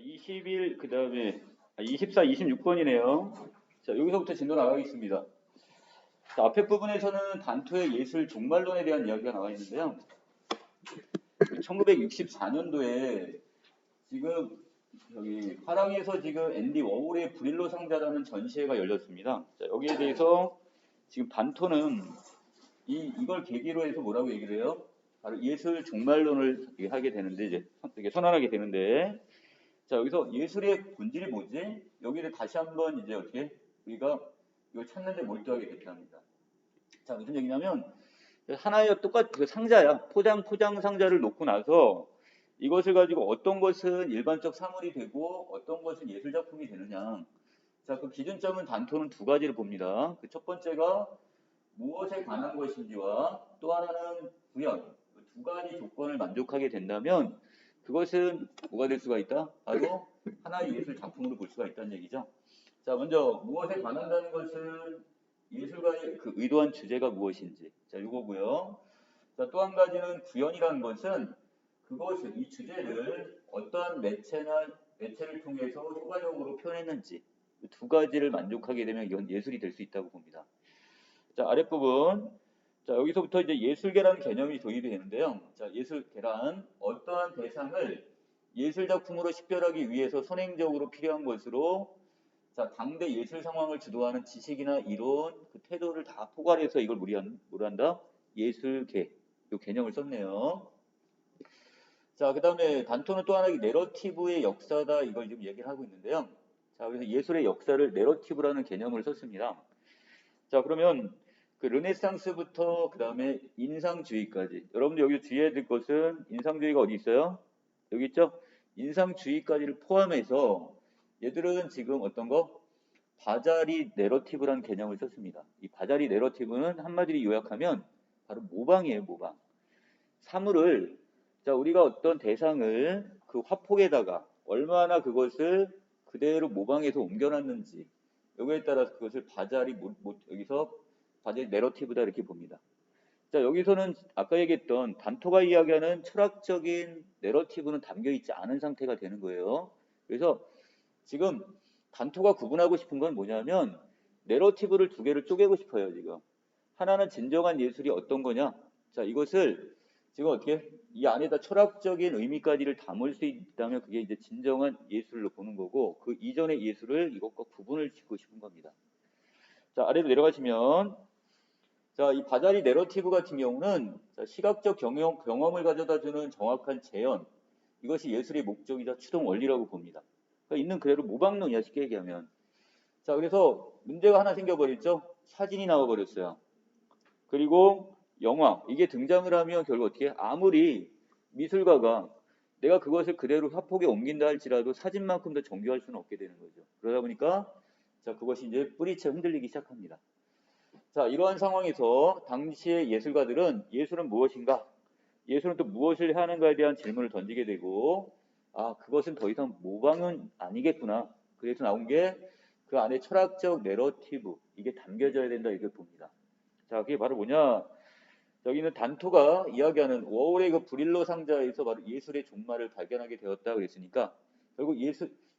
20일, 그 다음에 24, 26번이네요. 자, 여기서부터 진도 나가겠습니다. 자, 앞에 부분에서는 단토의 예술 종말론에 대한 이야기가 나와 있는데요. 1964년도에 지금 여기 파랑에서 지금 앤디 워홀의 브릴로 상자라는 전시회가 열렸습니다. 자, 여기에 대해서 지금 단토는 이걸 계기로 해서 뭐라고 얘기를 해요? 바로 예술 종말론을 하게 되는데, 이제 되게 선언하게 되는데, 자, 여기서 예술의 본질이 뭐지? 여기를 다시 한번 이제 어떻게 우리가 이걸 찾는데 몰두하게 되게 합니다. 자, 무슨 얘기냐면 하나의 똑같은 그 상자야. 포장 상자를 놓고 나서 이것을 가지고 어떤 것은 일반적 사물이 되고 어떤 것은 예술 작품이 되느냐. 자, 그 기준점은 단토는 두 가지를 봅니다. 그 첫 번째가 무엇에 관한 것인지와 또 하나는 구현. 그 두 가지 조건을 만족하게 된다면 그것은 뭐가 될 수가 있다? 바로 하나의 예술 작품으로 볼 수가 있다는 얘기죠. 자, 먼저 무엇에 관한다는 것은 예술가의 그 의도한 주제가 무엇인지. 자, 이거고요. 자, 또 한 가지는 구현이라는 것은 그것을 이 주제를 어떠한 매체를 통해서 효과적으로 표현했는지 두 가지를 만족하게 되면 이건 예술이 될 수 있다고 봅니다. 자, 아랫부분. 자, 여기서부터 이제 예술계라는 개념이 도입이 되는데요. 자, 예술계란 어떠한 대상을 예술 작품으로 식별하기 위해서 선행적으로 필요한 것으로 자, 당대 예술 상황을 주도하는 지식이나 이론, 그 태도를 다 포괄해서 이걸 뭐한다? 예술계. 이 개념을 썼네요. 자, 그 다음에 단토는 또 하나 내러티브의 역사다 이걸 지금 얘기를 하고 있는데요. 자, 그래서 예술의 역사를 내러티브라는 개념을 썼습니다. 자, 그러면 그 르네상스부터 그 다음에 인상주의까지. 여러분들 여기 주의해야 될 것은 인상주의가 어디 있어요? 여기 있죠? 인상주의까지를 포함해서 얘들은 지금 어떤 거? 바자리 내러티브라는 개념을 썼습니다. 이 바자리 내러티브는 한마디로 요약하면 바로 모방이에요, 모방. 사물을, 자, 우리가 어떤 대상을 그 화폭에다가 얼마나 그것을 그대로 모방해서 옮겨놨는지, 여기에 따라서 그것을 여기서 바자리 내러티브다 이렇게 봅니다. 자, 여기서는 아까 얘기했던 단토가 이야기하는 철학적인 내러티브는 담겨 있지 않은 상태가 되는 거예요. 그래서 지금 단토가 구분하고 싶은 건 뭐냐면 내러티브를 두 개를 쪼개고 싶어요, 지금. 하나는 진정한 예술이 어떤 거냐? 자, 이것을 지금 어떻게 이 안에다 철학적인 의미까지를 담을 수 있다면 그게 이제 진정한 예술로 보는 거고 그 이전의 예술을 이것과 구분을 짓고 싶은 겁니다. 자, 아래로 내려가시면 자, 이 바자리 내러티브 같은 경우는 자, 시각적 경험을 가져다주는 정확한 재현 이것이 예술의 목적이자 추동 원리라고 봅니다. 그러니까 있는 그대로 모방론이야 쉽게 얘기하면. 자, 그래서 문제가 하나 생겨버렸죠. 사진이 나와버렸어요. 그리고 영화 이게 등장을 하면 결국 어떻게 아무리 미술가가 내가 그것을 그대로 화폭에 옮긴다 할지라도 사진만큼 더 정교할 수는 없게 되는 거죠. 그러다 보니까 자, 그것이 이제 뿌리채 흔들리기 시작합니다. 자, 이러한 상황에서 당시의 예술가들은 예술은 무엇인가? 예술은 또 무엇을 하는가에 대한 질문을 던지게 되고 아, 그것은 더 이상 모방은 아니겠구나. 그래서 나온 게 그 안에 철학적 내러티브 이게 담겨져야 된다 이걸 봅니다. 자, 그게 바로 뭐냐? 여기는 단토가 이야기하는 워홀의 그 브릴로 상자에서 바로 예술의 종말을 발견하게 되었다 그랬으니까 결국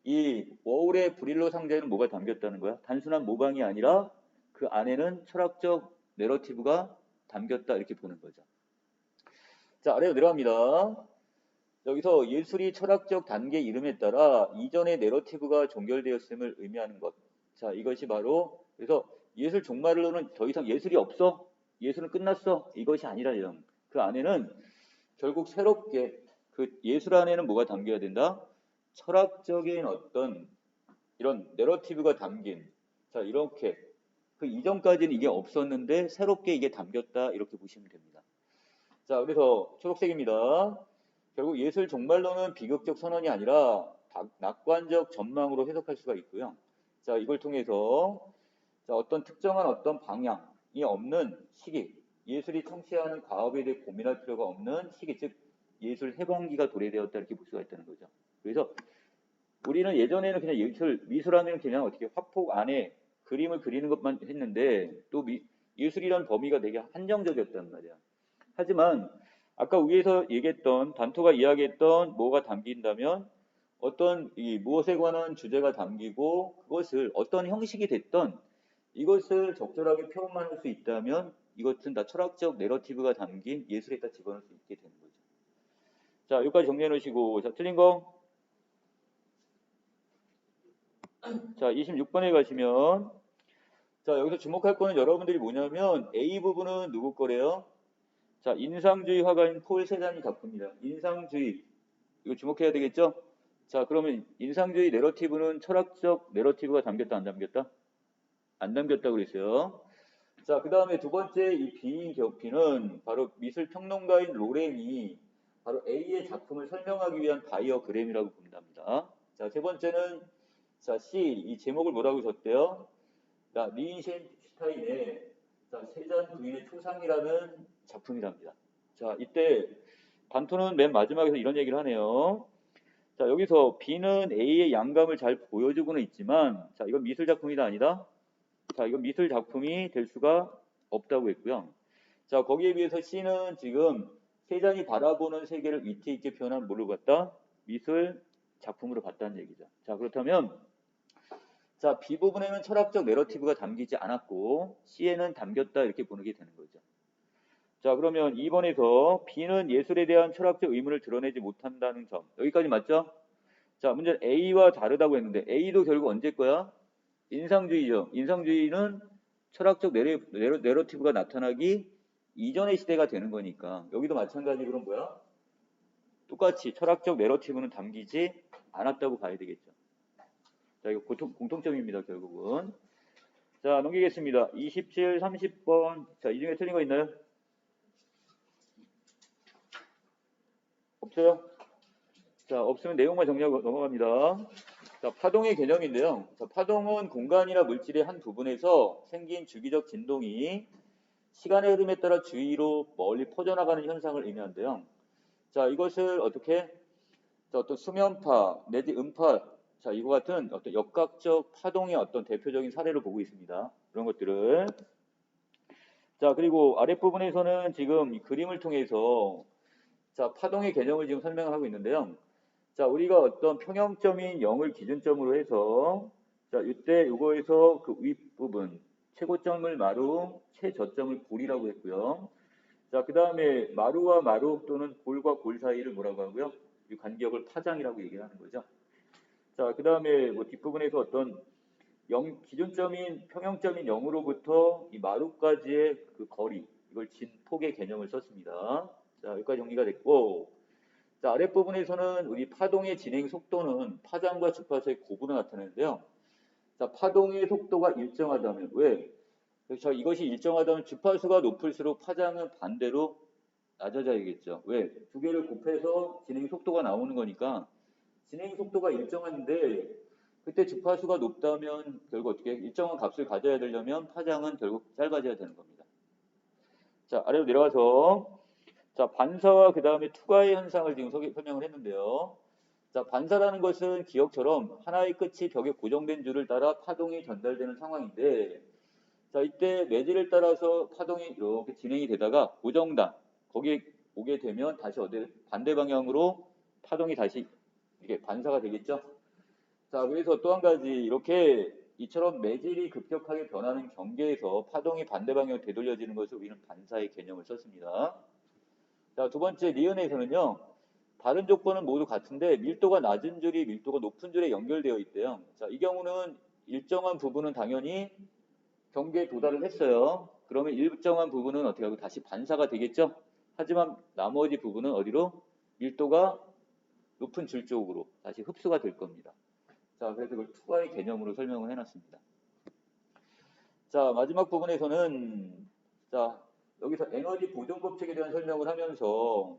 이 워홀의 브릴로 상자에는 뭐가 담겼다는 거야? 단순한 모방이 아니라 그 안에는 철학적 내러티브가 담겼다 이렇게 보는 거죠. 자, 아래로 내려갑니다. 여기서 예술이 철학적 단계 이름에 따라 이전의 내러티브가 종결되었음을 의미하는 것. 자, 이것이 바로 그래서 예술 종말로는 더 이상 예술이 없어? 예술은 끝났어? 이것이 아니라요. 그 안에는 결국 새롭게 그 예술 안에는 뭐가 담겨야 된다? 철학적인 어떤 이런 내러티브가 담긴 자, 이렇게 그 이전까지는 이게 없었는데 새롭게 이게 담겼다 이렇게 보시면 됩니다. 자, 그래서 초록색입니다. 결국 예술 종말론은 비극적 선언이 아니라 낙관적 전망으로 해석할 수가 있고요. 자, 이걸 통해서 자, 어떤 특정한 어떤 방향이 없는 시기, 예술이 청취하는 과업에 대해 고민할 필요가 없는 시기, 즉 예술 해방기가 도래되었다 이렇게 볼 수가 있다는 거죠. 그래서 우리는 예전에는 그냥 미술하면 그냥 어떻게 화폭 안에 그림을 그리는 것만 했는데 또 예술이라는 범위가 되게 한정적이었단 말이야. 하지만 아까 위에서 얘기했던 단토가 이야기했던 뭐가 담긴다면 어떤 이 무엇에 관한 주제가 담기고 그것을 어떤 형식이 됐던 이것을 적절하게 표현만 할 수 있다면 이것은 다 철학적 내러티브가 담긴 예술에다 집어넣을 수 있게 되는 거죠. 자, 여기까지 정리해 놓으시고, 자, 틀린 거. 자, 26번에 가시면, 자, 여기서 주목할 거는 여러분들이 뭐냐면, A 부분은 누구 거래요? 자, 인상주의 화가인 폴 세잔이 작품입니다. 인상주의. 이거 주목해야 되겠죠? 자, 그러면 인상주의 내러티브는 철학적 내러티브가 담겼다, 안 담겼다? 안 담겼다고 그랬어요. 자, 그 다음에 두 번째 이 B인 B는 바로 미술평론가인 로렌이 바로 A의 작품을 설명하기 위한 다이어그램이라고 본답니다. 자, 세 번째는 자, C 이 제목을 뭐라고 줬대요? 자, 리히텐슈타인의 자, 세잔 부인의 초상이라는 작품이랍니다. 자, 이때 반토는 맨 마지막에서 이런 얘기를 하네요. 자, 여기서 B는 A의 양감을 잘 보여주고는 있지만 자, 이건 미술 작품이다 아니다? 자, 이건 미술 작품이 될 수가 없다고 했고요. 자, 거기에 비해서 C는 지금 세잔이 바라보는 세계를 위트 있게 표현한 뭘로 봤다? 미술 작품으로 봤다는 얘기죠. 자, 그렇다면 자, B 부분에는 철학적 내러티브가 담기지 않았고 C에는 담겼다 이렇게 보는 게 되는 거죠. 자, 그러면 2번에서 B는 예술에 대한 철학적 의문을 드러내지 못한다는 점. 여기까지 맞죠? 자, 문제는 A와 다르다고 했는데 A도 결국 언제 거야? 인상주의죠. 인상주의는 철학적 내러티브가 나타나기 이전의 시대가 되는 거니까 여기도 마찬가지로 그럼 뭐야? 똑같이 철학적 내러티브는 담기지 않았다고 봐야 되겠죠. 자, 이거 공통점입니다, 결국은. 자, 넘기겠습니다. 27, 30번. 자, 이 중에 틀린 거 있나요? 없어요? 자, 없으면 내용만 정리하고 넘어갑니다. 자, 파동의 개념인데요. 자, 파동은 공간이나 물질의 한 부분에서 생긴 주기적 진동이 시간의 흐름에 따라 주위로 멀리 퍼져나가는 현상을 의미하는데요. 자, 이것을 어떻게 자, 어떤 수면파 내지 음파 자, 이거 같은 어떤 역각적 파동의 어떤 대표적인 사례를 보고 있습니다. 그런 것들을. 자, 그리고 아랫부분에서는 지금 이 그림을 통해서 자, 파동의 개념을 지금 설명을 하고 있는데요. 자, 우리가 어떤 평형점인 0을 기준점으로 해서 자, 이때 이거에서 그 윗부분 최고점을 마루, 최저점을 골이라고 했고요. 자, 그 다음에 마루와 마루 또는 골과 골 사이를 뭐라고 하고요? 이 간격을 파장이라고 얘기를 하는 거죠. 자, 그 다음에 뭐 뒷부분에서 어떤 기준점인 평형점인 0으로부터 이 마루까지의 그 거리 이걸 진폭의 개념을 썼습니다. 자, 여기까지 정리가 됐고 자, 아랫부분에서는 우리 파동의 진행 속도는 파장과 주파수의 고부로 나타내는데요. 자, 파동의 속도가 일정하다면 왜? 그래서 이것이 일정하다면 주파수가 높을수록 파장은 반대로 낮아져야겠죠. 왜? 두 개를 곱해서 진행 속도가 나오는 거니까 진행 속도가 일정한데 그때 주파수가 높다면 결국 어떻게 일정한 값을 가져야 되려면 파장은 결국 짧아져야 되는 겁니다. 자, 아래로 내려가서 자, 반사와 그 다음에 투과의 현상을 지금 설명을 했는데요. 자, 반사라는 것은 기억처럼 하나의 끝이 벽에 고정된 줄을 따라 파동이 전달되는 상황인데 자, 이때 매질을 따라서 파동이 이렇게 진행이 되다가 고정단 거기에 오게 되면 다시 어디 반대 방향으로 파동이 다시 이렇게 반사가 되겠죠. 자, 그래서 또 한 가지 이렇게 이처럼 매질이 급격하게 변하는 경계에서 파동이 반대 방향으로 되돌려지는 것을 우리는 반사의 개념을 썼습니다. 자, 두 번째 니은에서는요. 다른 조건은 모두 같은데 밀도가 낮은 줄이 밀도가 높은 줄에 연결되어 있대요. 자, 이 경우는 일정한 부분은 당연히 경계에 도달을 했어요. 그러면 일정한 부분은 어떻게 하고 다시 반사가 되겠죠? 하지만 나머지 부분은 어디로? 밀도가 높은 줄 쪽으로 다시 흡수가 될 겁니다. 자, 그래서 이걸 투과의 개념으로 설명을 해놨습니다. 자, 마지막 부분에서는 자, 여기서 에너지 보존 법칙에 대한 설명을 하면서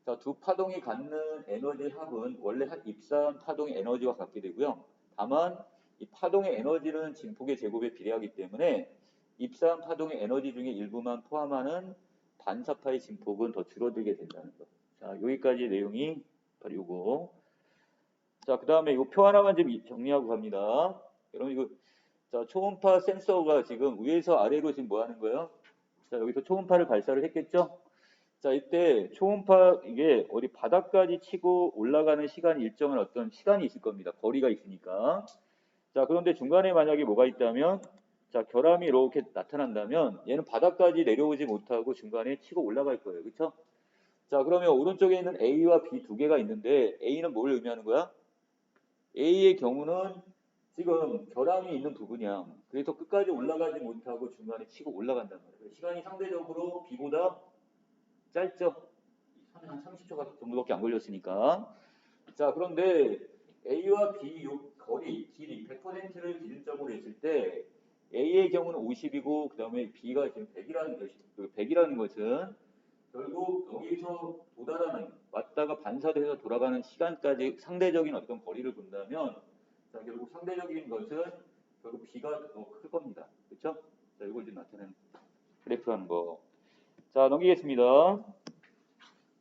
자, 두 파동이 갖는 에너지 합은 원래 입사한 파동의 에너지와 같게 되고요. 다만 이 파동의 에너지는 진폭의 제곱에 비례하기 때문에 입사한 파동의 에너지 중에 일부만 포함하는 반사파의 진폭은 더 줄어들게 된다는 것. 자, 여기까지 내용이 바로 이거. 자, 그 다음에 이 표 하나만 좀 정리하고 갑니다. 여러분 이거 자, 초음파 센서가 지금 위에서 아래로 지금 뭐 하는 거예요? 자, 여기서 초음파를 발사를 했겠죠? 자, 이때 초음파 이게 어디 바닥까지 치고 올라가는 시간 일정한 어떤 시간이 있을 겁니다. 거리가 있으니까. 자, 그런데 중간에 만약에 뭐가 있다면, 자, 결함이 이렇게 나타난다면 얘는 바닥까지 내려오지 못하고 중간에 치고 올라갈 거예요. 그렇죠? 자, 그러면 오른쪽에 있는 A와 B 두 개가 있는데 A는 뭘 의미하는 거야? A의 경우는 지금 결함이 있는 부분이야. 그래서 끝까지 올라가지 못하고 중간에 치고 올라간단 말이야. 시간이 상대적으로 B보다 짧죠? 한 30초 정도밖에 안 걸렸으니까. 자, 그런데 A와 B 요 거리, 길이 100%를 기준점으로 했을 때 A의 경우는 50이고 그 다음에 B가 지금 100이라는 것은 결국 여기서 도달하는 왔다가 반사돼서 돌아가는 시간까지 상대적인 어떤 거리를 본다면 자, 결국 상대적인 것은 결국 B가 더 클 겁니다. 그렇죠? 자, 이걸 지금 나타내는 그래프라는 거. 자, 넘기겠습니다.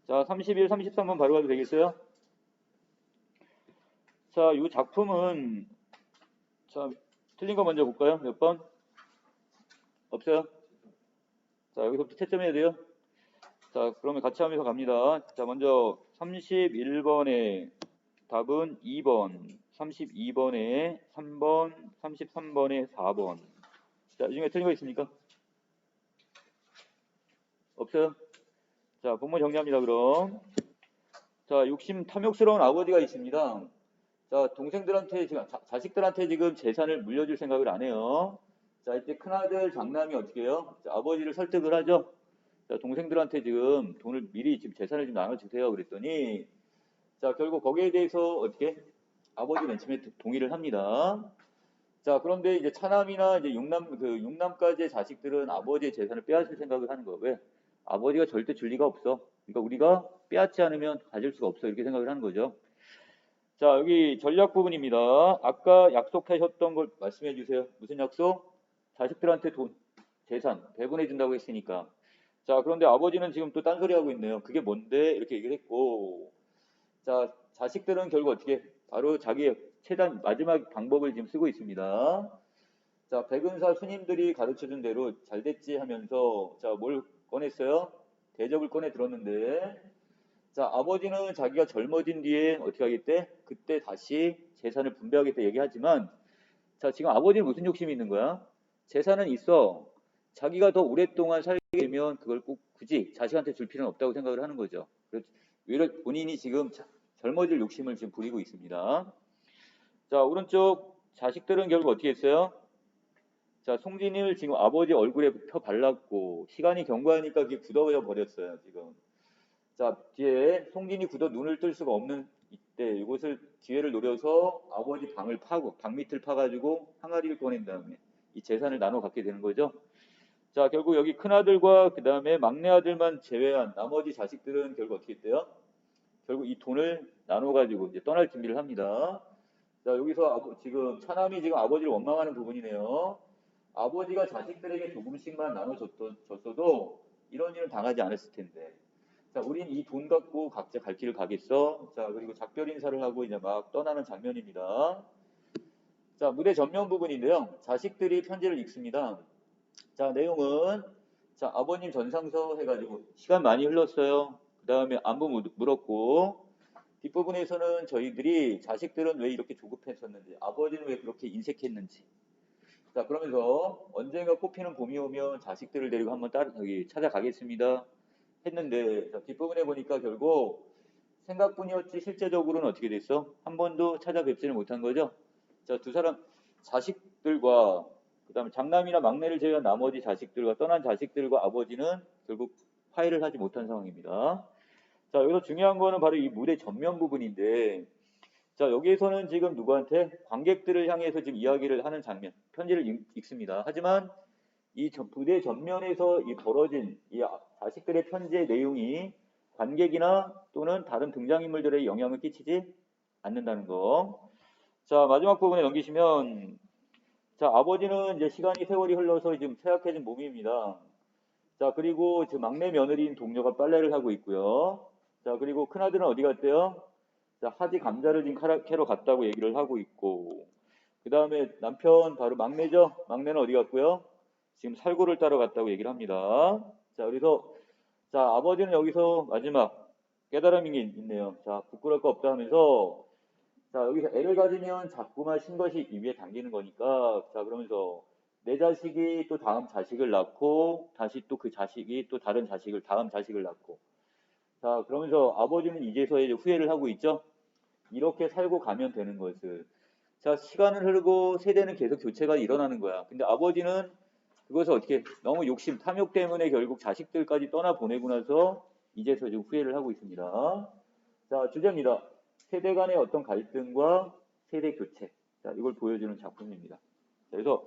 자, 31, 33번 바로 가도 되겠어요? 자, 이 작품은 자, 틀린 거 먼저 볼까요? 몇 번? 없어요? 자, 여기서부터 채점해야 돼요. 자, 그러면 같이 하면서 갑니다. 자, 먼저 31번의 답은 2번, 32번에 3번, 33번에 4번. 자, 이 중에 틀린 거 있습니까? 없어요? 자, 본문 정리합니다, 그럼. 자, 욕심 탐욕스러운 아버지가 있습니다. 자, 동생들한테 지금 자식들한테 지금 재산을 물려줄 생각을 안 해요. 자, 이때 큰아들 장남이 어떻게 해요? 자, 아버지를 설득을 하죠. 자, 동생들한테 지금 돈을 미리 지금 재산을 좀 나눠주세요. 그랬더니 자, 결국 거기에 대해서 어떻게 아버지 맨 처음에 동의를 합니다. 자, 그런데 이제 차남이나 이제 육남까지의 자식들은 아버지의 재산을 빼앗을 생각을 하는 거예요. 왜? 아버지가 절대 줄 리가 없어. 그러니까 우리가 빼앗지 않으면 가질 수가 없어. 이렇게 생각을 하는 거죠. 자, 여기 전략 부분입니다. 아까 약속하셨던 걸 말씀해 주세요. 무슨 약속? 자식들한테 돈, 재산 배분해 준다고 했으니까. 자, 그런데 아버지는 지금 또 딴소리 하고 있네요. 그게 뭔데? 이렇게 얘기를 했고. 자, 자식들은 결국 어떻게? 바로 자기의 최단 마지막 방법을 지금 쓰고 있습니다. 자, 백은사 스님들이 가르쳐 준 대로 잘 됐지 하면서 자, 뭘 꺼냈어요? 대접을 꺼내 들었는데 자, 아버지는 자기가 젊어진 뒤에 어떻게 하겠대? 그때 다시 재산을 분배하겠다 얘기하지만 자, 지금 아버지는 무슨 욕심이 있는 거야? 재산은 있어. 자기가 더 오랫동안 살게 되면 그걸 꼭 굳이 자식한테 줄 필요는 없다고 생각을 하는 거죠. 오히려 본인이 지금 젊어질 욕심을 지금 부리고 있습니다. 자, 오른쪽 자식들은 결국 어떻게 했어요? 자, 송진이를 지금 아버지 얼굴에 펴 발랐고 시간이 경과하니까 그게 굳어져 버렸어요, 지금. 자, 뒤에 송진이 굳어 눈을 뜰 수가 없는 이때 이것을 기회를 노려서 아버지 방을 파고 방 밑을 파가지고 항아리를 꺼낸 다음에 이 재산을 나눠 갖게 되는 거죠. 자, 결국 여기 큰 아들과 그 다음에 막내 아들만 제외한 나머지 자식들은 결국 어떻게 했대요? 결국 이 돈을 나눠 가지고 이제 떠날 준비를 합니다. 자, 여기서 지금 차남이 지금 아버지를 원망하는 부분이네요. 아버지가 자식들에게 조금씩만 나눠줬어도 이런 일은 당하지 않았을 텐데. 자, 우린 이 돈 갖고 각자 갈 길을 가겠어. 자, 그리고 작별 인사를 하고 이제 막 떠나는 장면입니다. 자, 무대 전면 부분인데요. 자식들이 편지를 읽습니다. 자, 내용은 자, 아버님 전상서 해가지고 시간 많이 흘렀어요. 그 다음에 안부 물었고 뒷부분에서는 저희들이 자식들은 왜 이렇게 조급했었는지 아버지는 왜 그렇게 인색했는지 자, 그러면서 언젠가 꽃피는 봄이 오면 자식들을 데리고 한번 여기 찾아가겠습니다. 했는데 자, 뒷부분에 보니까 결국 생각뿐이었지 실제적으로는 어떻게 됐어? 한 번도 찾아뵙지를 못한 거죠. 자, 두 사람 자식들과 그다음에 장남이나 막내를 제외한 나머지 자식들과 떠난 자식들과 아버지는 결국 화해를 하지 못한 상황입니다. 자, 여기서 중요한 거는 바로 이 무대 전면 부분인데 자, 여기에서는 지금 누구한테 관객들을 향해서 지금 이야기를 하는 장면, 편지를 읽습니다. 하지만 이 무대 전면에서 이 벌어진 이 자식들의 편지의 내용이 관객이나 또는 다른 등장인물들에게 영향을 끼치지 않는다는 거. 자, 마지막 부분에 넘기시면 자, 아버지는 이제 시간이 세월이 흘러서 지금 쇠약해진 몸입니다. 자, 그리고 지금 막내 며느리인 동료가 빨래를 하고 있고요. 자, 그리고 큰아들은 어디 갔대요? 자, 하지 감자를 지금 캐러 갔다고 얘기를 하고 있고 그 다음에 남편 바로 막내죠. 막내는 어디 갔고요? 지금 살구를 따러 갔다고 얘기를 합니다. 자, 그래서 자, 아버지는 여기서 마지막 깨달음이 있네요. 자, 부끄러울 거 없다 하면서, 자, 여기서 애를 가지면 자꾸만 신 것이 입에 당기는 거니까, 자, 그러면서 내 자식이 또 다음 자식을 낳고, 다시 또 그 자식이 또 다른 자식을, 다음 자식을 낳고, 자, 그러면서 아버지는 이제서야 이제 후회를 하고 있죠? 이렇게 살고 가면 되는 것을. 자, 시간은 흐르고 세대는 계속 교체가 일어나는 거야. 근데 아버지는 그것을 어떻게 너무 욕심, 탐욕 때문에 결국 자식들까지 떠나보내고 나서 이제서 지금 후회를 하고 있습니다. 자, 주제입니다. 세대 간의 어떤 갈등과 세대 교체. 자, 이걸 보여주는 작품입니다. 그래서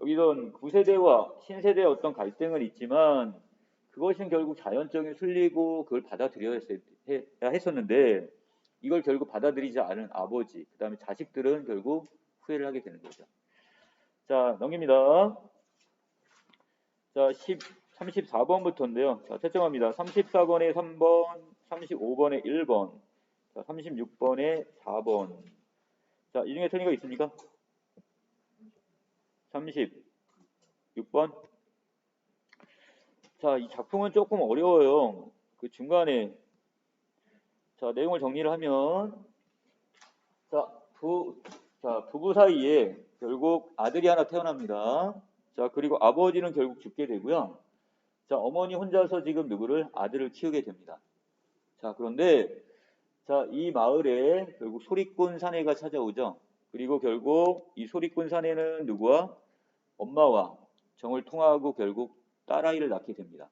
여기선 구세대와 신세대의 어떤 갈등은 있지만 그것은 결국 자연적인 순리고 그걸 받아들여야 했었는데 이걸 결국 받아들이지 않은 아버지, 그 다음에 자식들은 결국 후회를 하게 되는 거죠. 자, 넘깁니다. 자, 34번부터인데요. 자, 채점합니다. 34번에 3번, 35번에 1번, 자, 36번에 4번. 자, 이 중에 틀린 거 있습니까? 36번. 자, 이 작품은 조금 어려워요. 그 중간에 자, 내용을 정리를 하면 자, 부부 사이에 결국 아들이 하나 태어납니다. 자, 그리고 아버지는 결국 죽게 되고요. 자, 어머니 혼자서 지금 누구를 아들을 키우게 됩니다. 자, 그런데 자, 이 마을에 결국 소리꾼 사내가 찾아오죠. 그리고 결국 이 소리꾼 사내는 누구와 엄마와 정을 통하고 결국 딸아이를 낳게 됩니다.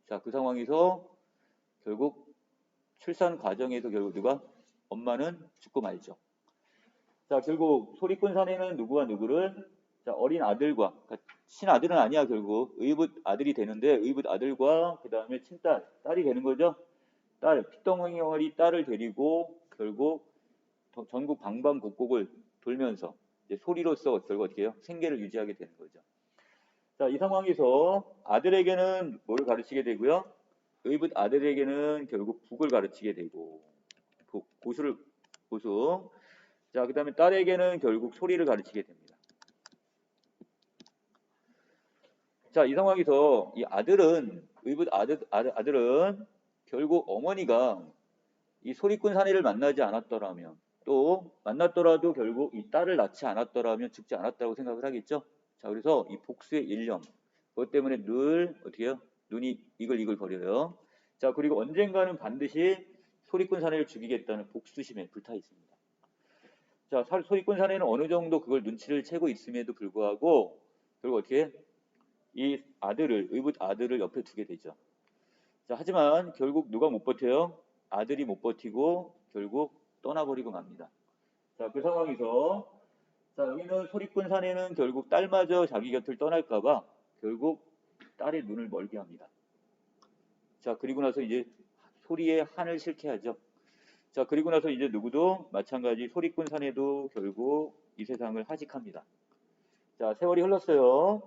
자, 그 상황에서 결국 출산 과정에서 결국 누가 엄마는 죽고 말죠. 자, 결국 소리꾼 사내는 누구와 누구를 자, 어린 아들과 그러니까 친아들은 아니야 결국 의붓 아들이 되는데 의붓 아들과 그 다음에 친딸 딸이 되는 거죠. 딸 핏덩어리 딸을 데리고 결국 전국 방방곡곡을 돌면서 이제 소리로서 결국 어떻게 해요? 생계를 유지하게 되는 거죠. 자, 이 상황에서 아들에게는 뭐를 가르치게 되고요? 의붓 아들에게는 결국 북을 가르치게 되고 고수. 자, 그 다음에 딸에게는 결국 소리를 가르치게 됩니다. 자, 이 상황에서 이 아들은 의붓 아들은 결국 어머니가 이 소리꾼 사내를 만나지 않았더라면 또 만났더라도 결국 이 딸을 낳지 않았더라면 죽지 않았다고 생각을 하겠죠. 자, 그래서 이 복수의 일념 그것 때문에 늘 어떻게 해요? 눈이 이글이글 거려요. 자, 그리고 언젠가는 반드시 소리꾼 사내를 죽이겠다는 복수심에 불타 있습니다. 자, 소리꾼 사내는 어느 정도 그걸 눈치를 채고 있음에도 불구하고 결국 어떻게 이 아들을 의붓 아들을 옆에 두게 되죠. 자, 하지만 결국 누가 못 버텨요? 아들이 못 버티고 결국 떠나버리고 맙니다. 자, 그 상황에서 자, 여기는 소리꾼 사내는 결국 딸마저 자기 곁을 떠날까봐 결국 딸의 눈을 멀게 합니다. 자, 그리고 나서 이제 소리에 한을 싫게 하죠. 자, 그리고 나서 이제 누구도 마찬가지 소리꾼 사내도 결국 이 세상을 하직합니다. 자, 세월이 흘렀어요.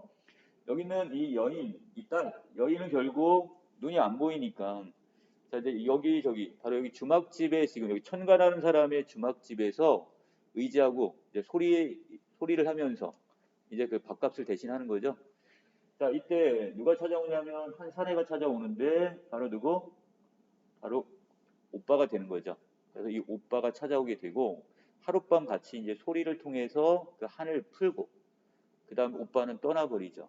여기는 이 여인, 이 딸, 여인은 결국 눈이 안 보이니까 자, 이제 여기 바로 여기 주막집에 지금 여기 천가라는 사람의 주막집에서 의지하고 이제 소리를 하면서 이제 그 밥값을 대신하는 거죠. 자, 이때 누가 찾아오냐면 한 사내가 찾아오는데 바로 누구? 바로 오빠가 되는 거죠. 그래서 이 오빠가 찾아오게 되고 하룻밤 같이 이제 소리를 통해서 그 한을 풀고 그 다음 오빠는 떠나버리죠.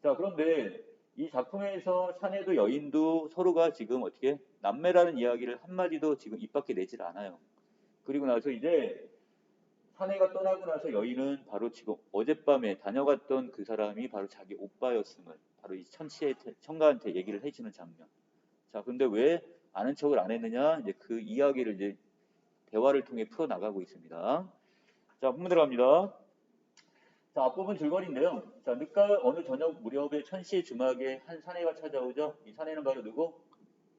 자, 그런데 이 작품에서 사내도 여인도 서로가 지금 어떻게 남매라는 이야기를 한마디도 지금 입 밖에 내질 않아요. 그리고 나서 이제 사내가 떠나고 나서 여인은 바로 지금 어젯밤에 다녀갔던 그 사람이 바로 자기 오빠였음을 바로 이 청가한테 얘기를 해주는 장면. 자, 근데 왜 아는 척을 안 했느냐? 이제 그 이야기를 이제 대화를 통해 풀어 나가고 있습니다. 자, 본문 들어갑니다. 자, 앞부분 줄거리인데요. 자, 늦가을 어느 저녁 무렵에 천시의 주막에 한 사내가 찾아오죠. 이 사내는 바로 누구?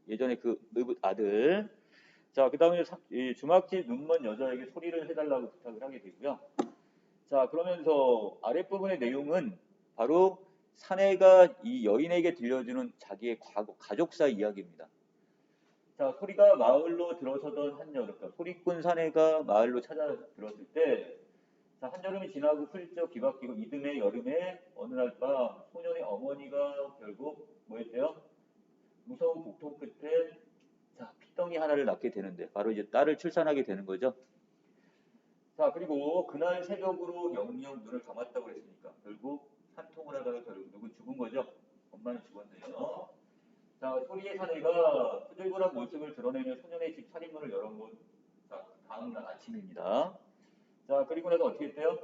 예전에 그 의붓 아들. 자, 그 다음에 주막집 눈먼 여자에게 소리를 해달라고 부탁을 하게 되고요. 자, 그러면서 아랫부분의 내용은 바로 사내가 이 여인에게 들려주는 자기의 과거, 가족사 이야기입니다. 자, 소리가 마을로 들어서던 한여름, 그러니까 소리꾼 사내가 마을로 찾아 들었을 때 자, 한여름이 지나고 훌쩍 뒤바뀌고 이듬해 여름에 어느 날 밤 소년의 어머니가 결국 뭐 했대요? 무서운 복통 끝에 자, 피덩이 하나를 낳게 되는데 바로 이제 딸을 출산하게 되는 거죠. 자, 그리고 그날 새벽으로 영영 눈을 감았다고 그랬으니까 결국 산통을 하다가 결국 누구 죽은 거죠? 엄마는 죽었네요. 자, 소리의 사내가 후들근한 모습을 드러내며 소년의 집 살인문을 열어본 자, 다음날 아침입니다. 자, 그리고 나서 어떻게 했대요?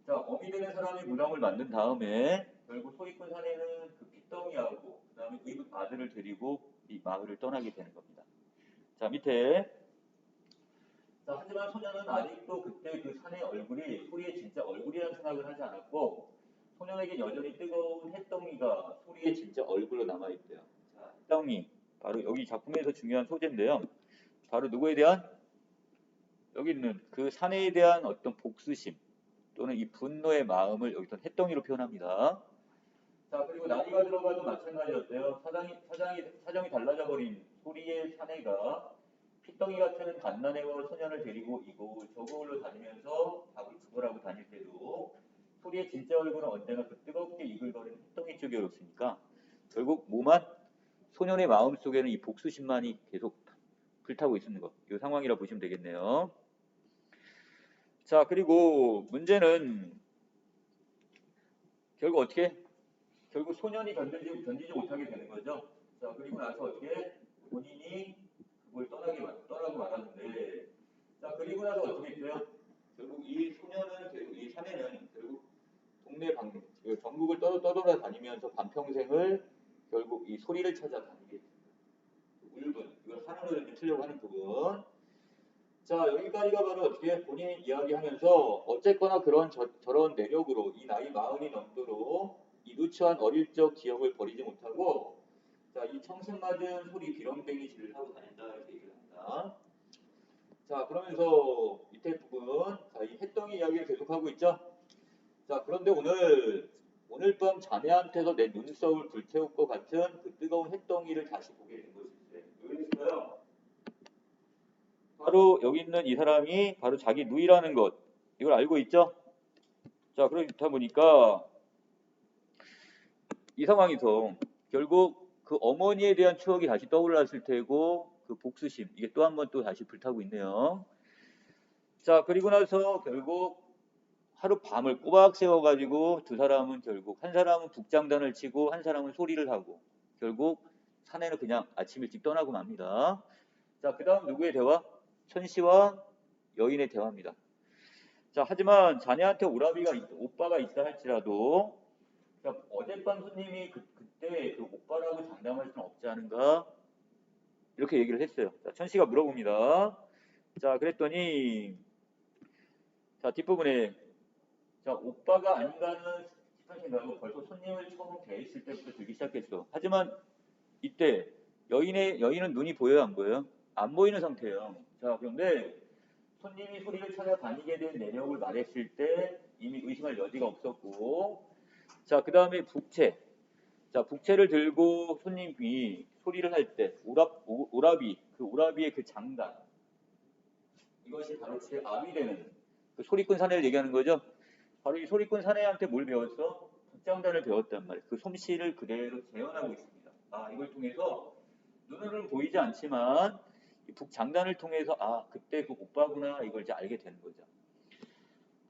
자, 어미 되는 사람이 무덤을 만든 다음에 결국 소리꾼 사내는 그 핏덩이하고 그 다음에 그 아들을 데리고 이 마을을 떠나게 되는 겁니다. 자, 밑에 자, 하지만 소년은 아직도 그때 그 사내의 얼굴이 소리의 진짜 얼굴이라는 생각을 하지 않았고 소년에게 여전히 뜨거운 햇덩이가 소리의 진짜 얼굴로 남아있대요. 자, 햇덩이 바로 여기 작품에서 중요한 소재인데요. 바로 누구에 대한 여기 있는 그 사내에 대한 어떤 복수심 또는 이 분노의 마음을 여기서 햇덩이로 표현합니다. 자, 그리고 나이가 들어가도 마찬가지였대요. 사정이 달라져 버린 소리의 사내가 핏덩이 같은 갓난애와 소년을 데리고 저곳으로 다니면서 밥을 죽으라고 다닐 때도 소리의 진짜 얼굴은 언제나 그 뜨겁게 이글거리는 핏덩이 쪽이었으니까 결국 뭐만 소년의 마음 속에는 이 복수심만이 계속 불타고 있는 거. 이 상황이라 보시면 되겠네요. 자, 그리고 문제는 결국 어떻게? 결국 소년이 견디지 못하게 되는 거죠. 자, 그리고 나서 어떻게? 본인이 그걸 떠나고 말았는데, 자, 그리고 나서 어떻게 했어요? 결국 이 사내는 결국 동네 전국을 떠돌아다니면서 반평생을 결국 이 소리를 찾아다니게 됩니다. 울분, 이걸 하늘을 틀려고 하는 부분. 자, 여기까지가 바로 어떻게 본인이 이야기하면서 어쨌거나 저런 내력으로 이 나이 40이 넘도록 이 누추한 어릴 적 기억을 버리지 못하고 자, 이 청승맞은 소리 비렁뱅이 질을 하고 다닌다 이렇게 얘기를 합니다. 자, 그러면서 밑에 부분 자, 이 햇덩이 이야기를 계속하고 있죠. 자, 그런데 오늘 밤 자네한테서 내 눈썹을 불태울 것 같은 그 뜨거운 햇덩이를 다시 보게 된 것인데 왜 그랬어요? 바로 여기 있는 이 사람이 바로 자기 누이라는 것 이걸 알고 있죠? 자, 그렇다 보니까 이 상황에서 결국 그 어머니에 대한 추억이 다시 떠올랐을 테고 그 복수심 이게 또 한 번 또 다시 불타고 있네요. 자, 그리고 나서 결국 하룻밤을 꼬박 세워가지고 두 사람은 결국 한 사람은 북장단을 치고 한 사람은 소리를 하고 결국 사내는 그냥 아침 일찍 떠나고 맙니다. 자, 그 다음 누구의 대화? 천씨와 여인의 대화입니다. 자, 하지만 자네한테 오빠가 있다 할지라도 자, 어젯밤 손님이 그때 그 오빠라고 장담할 수는 없지 않은가? 이렇게 얘기를 했어요. 자, 천씨가 물어봅니다. 자, 그랬더니 자, 뒷부분에 자, 오빠가 아닌가는 싶은 생각으로 벌써 손님을 처음 대했을 때부터 들기 시작했어. 하지만 이때 여인은 눈이 보여요, 안 보여요? 안 보이는 상태예요. 자, 그런데 손님이 소리를 찾아다니게 된 내력을 말했을 때 이미 의심할 여지가 없었고, 자, 그 다음에 북채. 자, 북채를 들고 손님이 소리를 할 때, 오라비, 그 오라비의 그 장단. 이것이 바로 제 암이 되는 그 소리꾼 사내를 얘기하는 거죠. 바로 이 소리꾼 사내한테 뭘 배웠어? 북장단을 배웠단 말이에요. 그 솜씨를 그대로 재현하고 있습니다. 아, 이걸 통해서 눈으로는 보이지 않지만 이 북장단을 통해서 아, 그때 그 오빠구나 이걸 이제 알게 되는 거죠.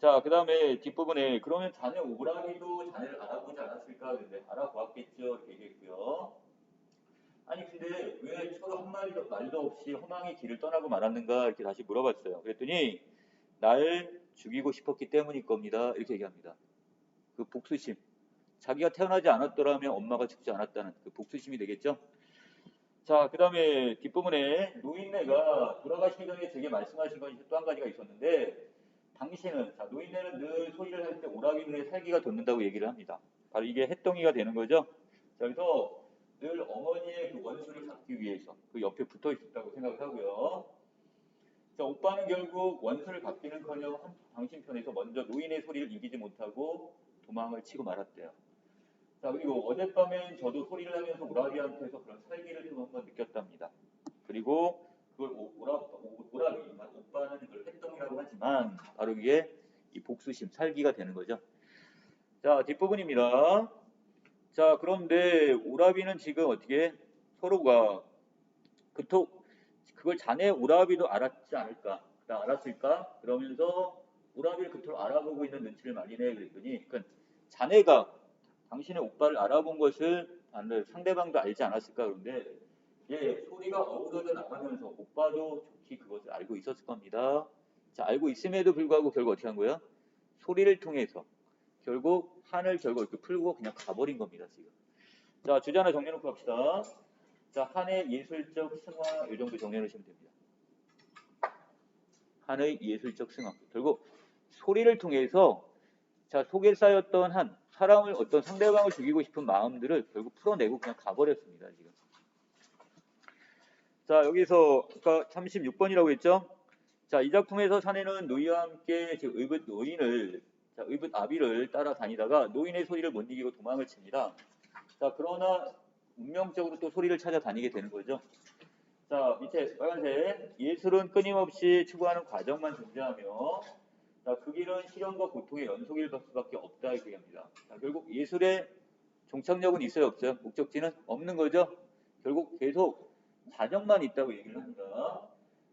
자, 그 다음에 뒷부분에 그러면 자네 오라비도 자네를 알아보지 않았을까? 근데 알아보았겠죠. 이렇게 얘기했고요. 아니 근데 왜 서로 말도 없이 허망의 길을 떠나고 말았는가 이렇게 다시 물어봤어요. 그랬더니 날 죽이고 싶었기 때문일 겁니다. 이렇게 얘기합니다. 그 복수심. 자기가 태어나지 않았더라면 엄마가 죽지 않았다는 그 복수심이 되겠죠. 자, 그 다음에 뒷부분에 노인네가 돌아가시기 전에 제게 말씀하신 것이 또 한 가지가 있었는데 당신은 자, 노인네는 늘 소리를 할 때 오라기 눈에 살기가 돋는다고 얘기를 합니다. 바로 이게 햇덩이가 되는 거죠. 자, 그래서 늘 어머니의 그 원수를 잡기 위해서 그 옆에 붙어 있었다고 생각을 하고요. 자, 오빠는 결국 원수를 갚기는커녕 당신 편에서 먼저 노인의 소리를 이기지 못하고 도망을 치고 말았대요. 자, 그리고 어젯밤엔 저도 소리를 하면서 오라비한테서 그런 살기를 좀 한번 느꼈답니다. 그리고 그걸 오라비, 오빠는 그걸 햇덩이라고 하지만 바로 이게 이 복수심, 살기가 되는 거죠. 자, 뒷부분입니다. 자, 그런데 오라비는 지금 어떻게 서로가 그걸 자네 오라비도 알았지 않을까? 알았을까? 그러면서 오라비를 그토록 알아보고 있는 눈치를 많이 내 그랬더니, 그러니까 자네가 당신의 오빠를 알아본 것을 상대방도 알지 않았을까? 그런데 소리가 어우러져 나가면서 오빠도 좋게 그것을 알고 있었을 겁니다. 자, 알고 있음에도 불구하고 결국 어떻게 한 거예요? 소리를 통해서 결국 한을 결국 이렇게 풀고 그냥 가버린 겁니다, 지금. 자, 주제 하나 정리해놓고 갑시다. 자, 한의 예술적 승화, 이 정도 정리해놓으시면 됩니다. 한의 예술적 승화. 결국 소리를 통해서 자, 속에 쌓였던 한 사람을 어떤 상대방을 죽이고 싶은 마음들을 결국 풀어내고 그냥 가버렸습니다, 지금. 자, 여기서 아까 36번이라고 했죠? 자, 이 작품에서 사내는 노이와 함께 지금 의붓 노인을, 자, 의붓 아비를 따라다니다가 노인의 소리를 못 이기고 도망을 칩니다. 자, 그러나 운명적으로 또 소리를 찾아다니게 되는 거죠. 자, 밑에 빨간색. 예술은 끊임없이 추구하는 과정만 존재하며, 자, 그 길은 시련과 고통의 연속일 수밖에 없다 이렇게 얘기합니다. 자, 결국 예술의 종착역은 있어요, 없어요? 목적지는 없는 거죠. 결국 계속 과정만 있다고 얘기를 합니다.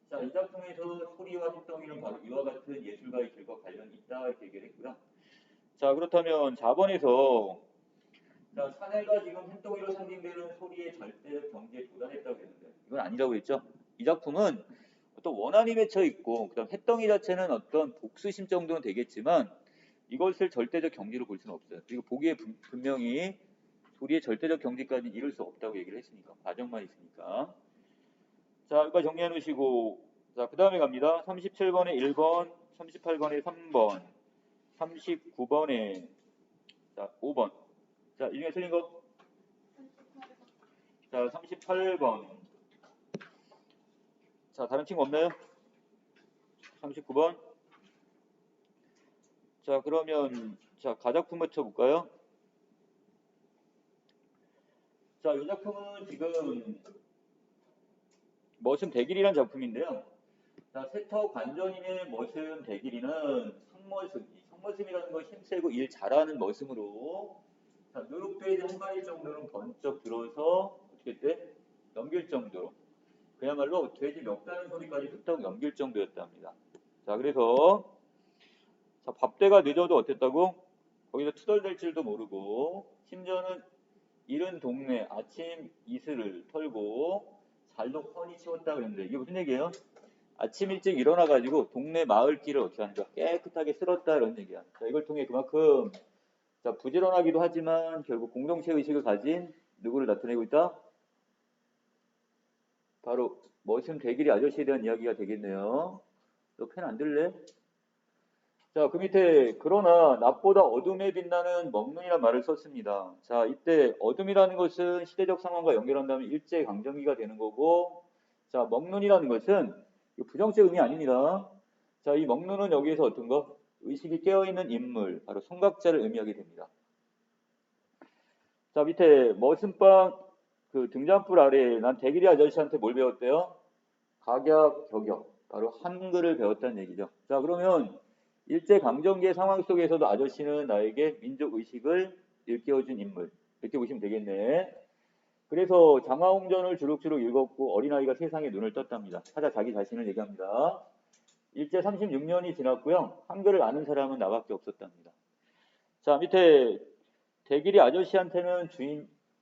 자, 이 작품에서 소리와 햇덩이는 바로 이와 같은 예술가의 길과 관련이 있다 이렇게 얘기를 했고요. 자, 그렇다면 4번에서 자, 사내가 지금 햇덩이로 상징되는 소리의 절대적 경지에 도달했다고 했는데 이건 아니라고 그랬죠. 이 작품은 어떤 원한이 맺혀 있고 그다음 햇덩이 자체는 어떤 복수심 정도는 되겠지만 이것을 절대적 경지로 볼 수는 없어요. 그리고 보기에 분명히 소리의 절대적 경지까지 이룰 수 없다고 얘기를 했으니까 과정만 있으니까. 자, 여기까지 정리해 놓으시고 자, 그 다음에 갑니다. 37번에 1번, 38번에 3번, 39번에 자, 5번. 자, 이 중에 틀린 거? 자, 38번. 자, 다른 친구 없나요? 39번. 자, 그러면 자, 가작품 맞춰볼까요? 자, 이 작품은 지금 머슴 대길이라는 작품인데요. 자, 세터 관전인의 머슴 대길이는 성머슴이라는 거 힘세고 일 잘하는 머슴으로 자, 누룩돼지 한 마리 정도는 번쩍 들어서 어떻게 돼? 넘길 정도로 그야말로 돼지 멱다는 소리까지 흡떡 넘길 정도였답니다. 자, 그래서 자, 밥대가 늦어도 어땠다고? 거기서 투덜댈 줄도 모르고 심지어는 이른 동네 아침 이슬을 털고 잘도 훤히 치웠다 그랬는데 이게 무슨 얘기예요? 아침 일찍 일어나가지고 동네 마을길을 어떻게 하는가 깨끗하게 쓸었다 이런 얘기야. 자, 이걸 통해 그만큼 자, 부지런하기도 하지만 결국 공동체 의식을 가진 누구를 나타내고 있다? 바로 머슴 대길이 아저씨에 대한 이야기가 되겠네요. 너 펜 안 들래? 자, 그 밑에 그러나 낮보다 어둠에 빛나는 먹눈이라는 말을 썼습니다. 자, 이때 어둠이라는 것은 시대적 상황과 연결한다면 일제 강점기가 되는 거고 자, 먹눈이라는 것은 부정적 의미 아닙니다. 자, 이 먹눈은 여기에서 어떤 거? 의식이 깨어있는 인물, 바로 성각자를 의미하게 됩니다. 자, 밑에 머슴방 그 등잔불 아래에 난 대길이 아저씨한테 뭘 배웠대요? 각약, 격역, 바로 한글을 배웠다는 얘기죠. 자, 그러면 일제강점기의 상황 속에서도 아저씨는 나에게 민족의식을 일깨워준 인물. 이렇게 보시면 되겠네. 그래서 장화홍전을 주룩주룩 읽었고 어린아이가 세상에 눈을 떴답니다. 하자 자기 자신을 얘기합니다. 일제 36년이 지났고요. 한글을 아는 사람은 나밖에 없었답니다. 자, 밑에 대길이 아저씨한테는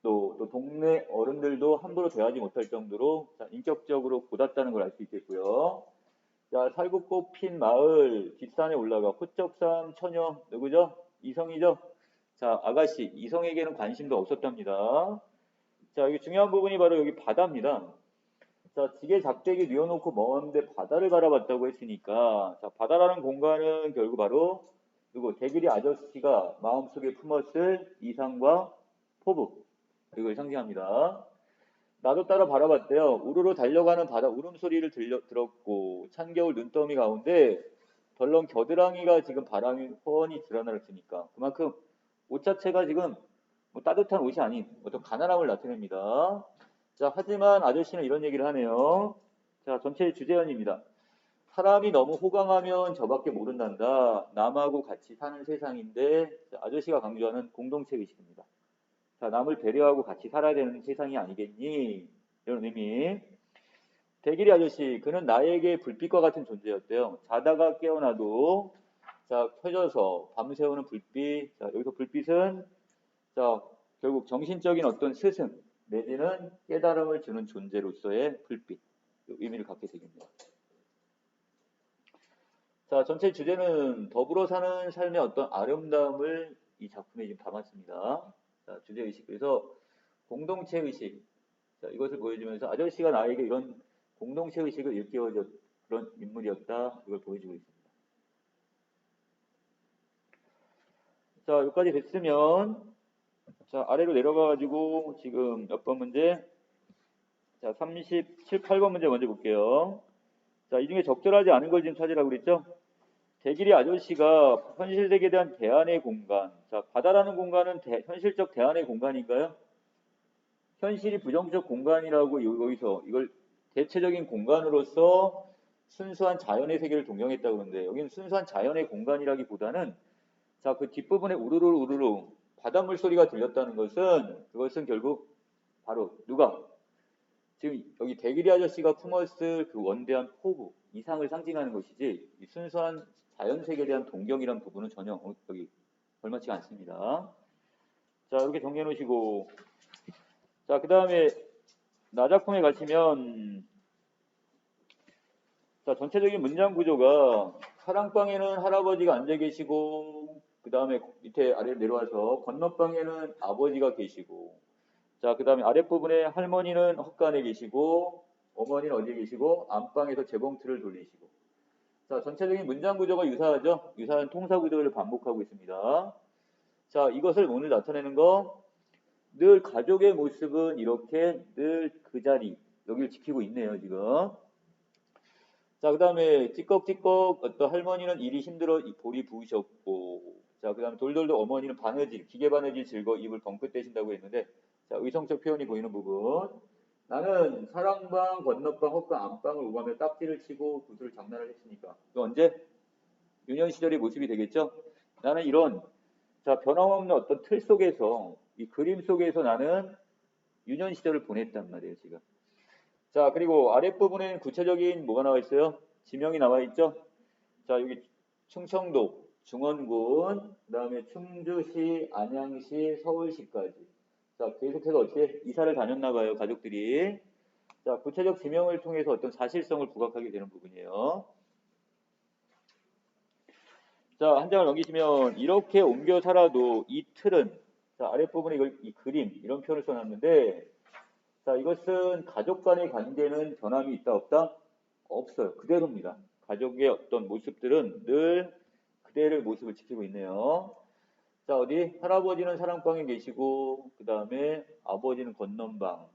또 동네 어른들도 함부로 대하지 못할 정도로 자, 인격적으로 고dat다는 걸 알 수 있겠고요. 자, 살구꽃 핀 마을 뒷산에 올라가 호접산 처녀 누구죠? 이성이죠? 자, 아가씨 이성에게는 관심도 없었답니다. 자, 여기 중요한 부분이 바로 여기 바다입니다. 자, 지게 작대기 뉘어놓고 먼데 바다를 바라봤다고 했으니까 자, 바다라는 공간은 결국 바로 누구 대길이 아저씨가 마음속에 품었을 이상과 포부 이걸 상징합니다. 나도 따라 바라봤대요. 우르르 달려가는 바다 울음소리를 들었고 찬겨울 눈더미 가운데 덜렁 겨드랑이가 지금 바람이 훤히 드러났으니까 그만큼 옷 자체가 지금 뭐 따뜻한 옷이 아닌 어떤 가난함을 나타냅니다. 자, 하지만 아저씨는 이런 얘기를 하네요. 자, 전체 주제연입니다. 사람이 너무 호강하면 저밖에 모른단다. 남하고 같이 사는 세상인데 자, 아저씨가 강조하는 공동체 의식입니다. 자, 남을 배려하고 같이 살아야 되는 세상이 아니겠니? 이런 의미. 대길이 아저씨, 그는 나에게 불빛과 같은 존재였대요. 자다가 깨어나도 자, 켜져서 밤새우는 불빛. 자, 여기서 불빛은 자, 결국 정신적인 어떤 스승 내지는 깨달음을 주는 존재로서의 불빛. 의미를 갖게 되겠네요. 자, 전체 주제는 더불어 사는 삶의 어떤 아름다움을 이 작품에 지금 담았습니다. 자, 주제의식. 그래서 공동체의식. 자, 이것을 보여주면서 아저씨가 나에게 이런 공동체의식을 일깨워준 그런 인물이었다. 이걸 보여주고 있습니다. 자, 여기까지 됐으면 자, 아래로 내려가가지고 지금 몇 번 문제? 자, 37, 8번 문제 먼저 볼게요. 자, 이 중에 적절하지 않은 걸 지금 찾으라고 그랬죠? 대길이 아저씨가 현실 세계에 대한 대안의 공간. 자, 바다라는 공간은 현실적 대안의 공간인가요? 현실이 부정적 공간이라고 여기서 이걸 대체적인 공간으로서 순수한 자연의 세계를 동경했다고 그러는데 여기는 순수한 자연의 공간이라기보다는 자, 그 뒷부분에 우르르 우르르 바닷물 소리가 들렸다는 것은 그것은 결국 바로 누가 지금 여기 대길이 아저씨가 품었을 그 원대한 포부 이상을 상징하는 것이지 이 순수한 자연 세계에 대한 동경이란 부분은 전혀 여기 걸맞지 않습니다. 자, 이렇게 정리해 놓으시고 자, 그 다음에 나 작품에 가시면 자, 전체적인 문장 구조가 사랑방에는 할아버지가 앉아 계시고 그 다음에 밑에 아래로 내려와서 건너방에는 아버지가 계시고 자, 그 다음에 아랫부분에 할머니는 헛간에 계시고 어머니는 어디에 계시고 안방에서 재봉틀을 돌리시고 자, 전체적인 문장 구조가 유사하죠? 유사한 통사 구조를 반복하고 있습니다. 자, 이것을 오늘 나타내는 거 늘 가족의 모습은 이렇게 늘 그 자리 여기를 지키고 있네요, 지금. 자, 그 다음에 찌꺽찌꺽 어떤 할머니는 일이 힘들어 볼이 부으셨고 자, 그 다음에 돌돌도 어머니는 바느질, 기계 바느질 즐거 입을 벙긋 대신다고 했는데 자, 의성적 표현이 보이는 부분 나는 사랑방, 건너방, 헛간, 안방을 오가며 딱지를 치고 구슬을 장난을 했으니까 그 언제? 유년 시절의 모습이 되겠죠? 나는 이런 자, 변함없는 어떤 틀 속에서 이 그림 속에서 나는 유년 시절을 보냈단 말이에요, 지금. 자, 그리고 아랫부분에는 구체적인 뭐가 나와 있어요? 지명이 나와 있죠? 자, 여기 충청도, 중원군, 그 다음에 충주시, 안양시, 서울시까지. 자, 계속해서 어떻게 이사를 다녔나 봐요, 가족들이. 자, 구체적 지명을 통해서 어떤 사실성을 부각하게 되는 부분이에요. 자, 한 장을 넘기시면 이렇게 옮겨 살아도 이 틀은 자, 아랫부분에 이걸 이 그림 이런 표현을 써놨는데 자, 이것은 가족 간의 관계는 변함이 있다 없다? 없어요. 그대로입니다. 가족의 어떤 모습들은 늘 그대로의 모습을 지키고 있네요. 자, 어디 할아버지는 사랑방에 계시고 그 다음에 아버지는 건넌방,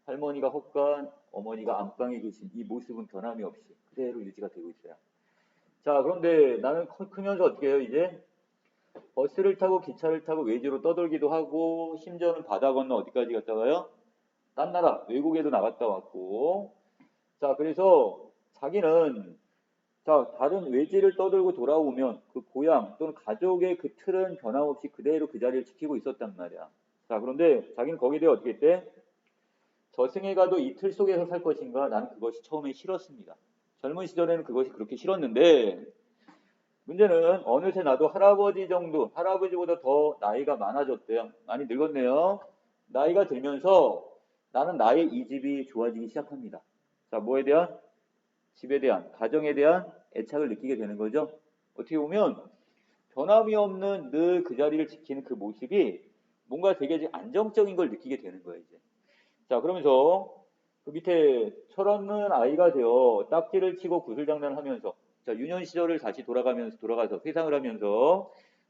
할머니가 헛간, 어머니가 안방에 계신 이 모습은 변함이 없이 그대로 유지가 되고 있어요. 자, 그런데 나는 크면서 어떻게 해요, 이제? 버스를 타고 기차를 타고 외지로 떠돌기도 하고 심지어는 바다 건너 어디까지 갔다 와요? 딴 나라 외국에도 나갔다 왔고 자, 그래서 자기는 자, 다른 외지를 떠돌고 돌아오면 그 고향 또는 가족의 그 틀은 변함없이 그대로 그 자리를 지키고 있었단 말이야. 자, 그런데 자기는 거기에 대해 어떻게 했대? 저승에 가도 이 틀 속에서 살 것인가? 나는 그것이 처음에 싫었습니다. 젊은 시절에는 그것이 그렇게 싫었는데 문제는 어느새 나도 할아버지 정도, 할아버지보다 더 나이가 많아졌대요. 많이 늙었네요. 나이가 들면서 나는 나의 이 집이 좋아지기 시작합니다. 자, 뭐에 대한? 집에 대한, 가정에 대한 애착을 느끼게 되는 거죠. 어떻게 보면 변함이 없는 늘 그 자리를 지키는 그 모습이 뭔가 되게 안정적인 걸 느끼게 되는 거예요, 이제. 자, 그러면서 그 밑에 철없는 아이가 되어 딱지를 치고 구슬장난을 하면서 자, 유년 시절을 다시 돌아가서 회상을 하면서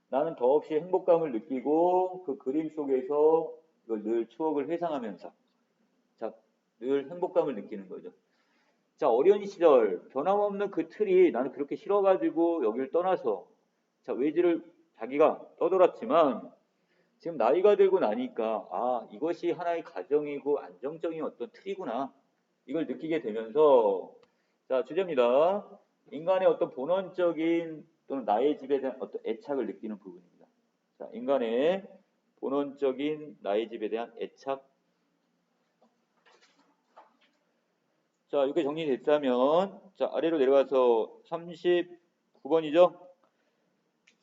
나는 더없이 행복감을 느끼고 그 그림 속에서 이걸 늘 추억을 회상하면서 자, 늘 행복감을 느끼는 거죠. 자, 어린 시절 변함없는 그 틀이 나는 그렇게 싫어가지고 여기를 떠나서 자, 외지를 자기가 떠돌았지만 지금 나이가 들고 나니까 아, 이것이 하나의 가정이고 안정적인 어떤 틀이구나. 이걸 느끼게 되면서 자, 주제입니다. 인간의 어떤 본원적인 또는 나의 집에 대한 어떤 애착을 느끼는 부분입니다. 자, 인간의 본원적인 나의 집에 대한 애착. 자, 이렇게 정리됐다면, 자, 아래로 내려가서 39번이죠?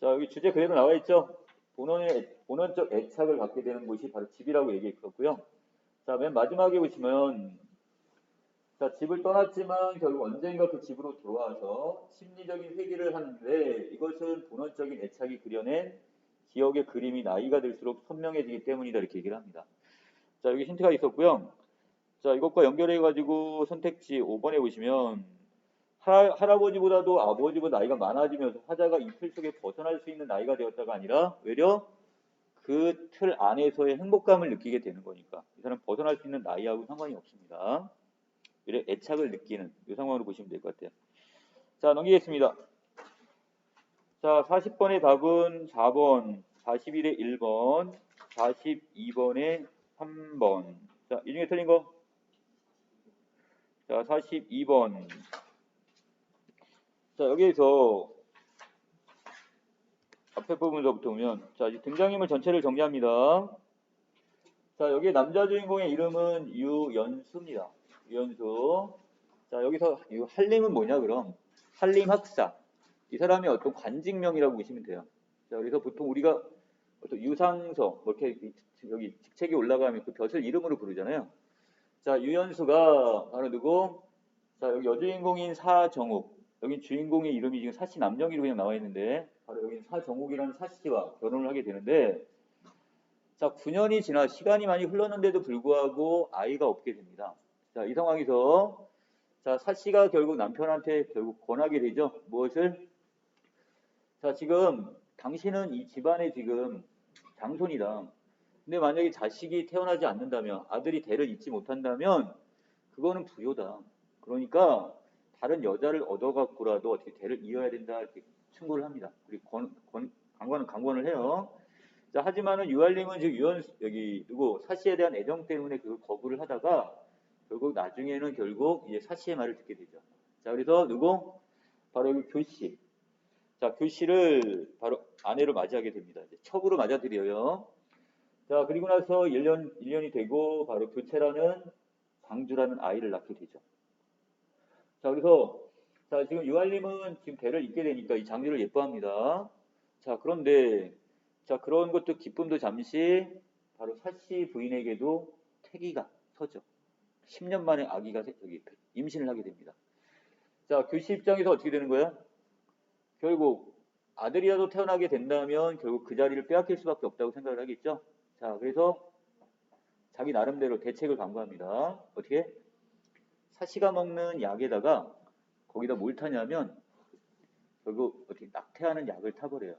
자, 여기 주제 그대로 나와 있죠? 본원적 애착을 갖게 되는 곳이 바로 집이라고 얘기했었고요. 자, 맨 마지막에 보시면, 자, 집을 떠났지만 결국 언젠가 그 집으로 돌아와서 심리적인 회귀를 하는데 이것은 본원적인 애착이 그려낸 기억의 그림이 나이가 들수록 선명해지기 때문이다 이렇게 얘기를 합니다. 자, 여기 힌트가 있었고요. 자, 이것과 연결해가지고 선택지 5번에 보시면 할아버지보다도 아버지보다 나이가 많아지면서 화자가 이 틀 속에 벗어날 수 있는 나이가 되었다가 아니라 외려 그 틀 안에서의 행복감을 느끼게 되는 거니까 이 사람 벗어날 수 있는 나이하고 상관이 없습니다. 이래 애착을 느끼는 이 상황으로 보시면 될 것 같아요. 자, 넘기겠습니다. 자, 40번의 답은 4번, 41의 1번, 42번의 3번. 자, 이 중에 틀린 거? 자, 42번. 자, 여기에서 앞에 부분서부터 보면, 자, 이제 등장인물 전체를 정리합니다. 자, 여기 남자 주인공의 이름은 유연수입니다. 유연수. 자, 여기서 이 한림은 뭐냐, 그럼? 한림 학사. 이 사람이 어떤 관직명이라고 보시면 돼요. 자, 그래서 보통 우리가 어떤 유상서, 뭐 이렇게 여기 직책이 올라가면 그 벼슬 이름으로 부르잖아요. 자, 유연수가 바로 누구? 자, 여기 여주인공인 사정욱. 여기 주인공의 이름이 지금 사씨 남정이로 그냥 나와 있는데, 바로 여기 사정욱이라는 사씨와 결혼을 하게 되는데, 자, 9년이 지나 시간이 많이 흘렀는데도 불구하고 아이가 없게 됩니다. 자, 이 상황에서 자, 사씨가 결국 남편한테 결국 권하게 되죠. 무엇을? 자, 지금 당신은 이 집안의 지금 장손이다. 근데 만약에 자식이 태어나지 않는다면, 아들이 대를 잇지 못한다면 그거는 불효다. 그러니까 다른 여자를 얻어갖고라도 어떻게 대를 이어야 된다 이렇게 충고를 합니다. 그리고 강권을 해요. 자, 하지만은 유알림은 지금 여기 누구 사씨에 대한 애정 때문에 그걸 거부를 하다가 결국 나중에는 결국 이제 사씨의 말을 듣게 되죠. 자, 그래서 누구? 바로 여기 교씨. 자, 교씨를 바로 아내로 맞이하게 됩니다. 이제 첩으로 맞아들여요. 자, 그리고 나서 1년이 되고 바로 교체라는 장주라는 아이를 낳게 되죠. 자, 그래서 자, 지금 유알림은 지금 대를 잇게 되니까 이 장주를 예뻐합니다. 자, 그런데 자, 그런 것도 기쁨도 잠시 바로 사씨 부인에게도 태기가 서죠. 10년 만에 아기가 여기 임신을 하게 됩니다. 자, 교씨 입장에서 어떻게 되는 거야? 결국 아들이라도 태어나게 된다면 결국 그 자리를 빼앗길 수밖에 없다고 생각을 하겠죠. 자, 그래서 자기 나름대로 대책을 강구합니다. 어떻게? 사씨가 먹는 약에다가 거기다 뭘 타냐면 결국 어떻게 낙태하는 약을 타버려요.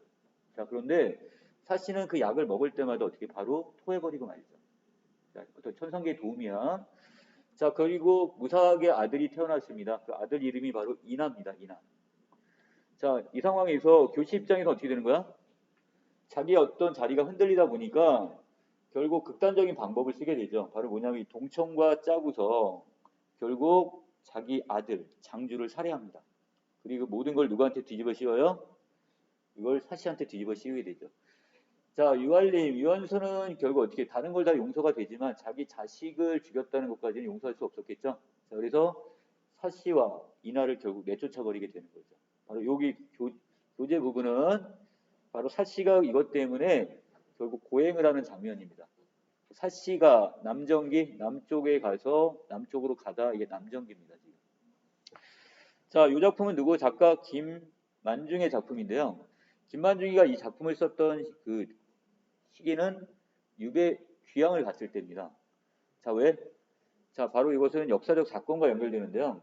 자, 그런데 사씨는 그 약을 먹을 때마다 어떻게 바로 토해버리고 말죠. 자, 어떤 천성계의 도움이야. 자, 그리고 무사하게 아들이 태어났습니다. 그 아들 이름이 바로 이나입니다. 이나. 자, 이 상황에서 교시 입장에서 어떻게 되는 거야? 자기 어떤 자리가 흔들리다 보니까 결국 극단적인 방법을 쓰게 되죠. 바로 뭐냐면 동청과 짜고서 결국 자기 아들 장주를 살해합니다. 그리고 모든 걸 누구한테 뒤집어 씌워요? 이걸 사씨한테 뒤집어 씌우게 되죠. 자, 유알림, 유연수는 결국 어떻게 다른 걸 다 용서가 되지만 자기 자식을 죽였다는 것까지는 용서할 수 없었겠죠. 자, 그래서 사씨와 이나를 결국 내쫓아 버리게 되는 거죠. 바로 여기 교재 부분은 바로 사씨가 이것 때문에 결국 고행을 하는 장면입니다. 사씨가 남정기 남쪽에 가서 남쪽으로 가다 이게 남정기입니다. 지금. 자, 이 작품은 누구 작가 김만중의 작품인데요. 김만중이가 이 작품을 썼던 그 시기는 유배 귀향을 갔을 때입니다. 자, 왜? 자, 바로 이것은 역사적 사건과 연결되는데요.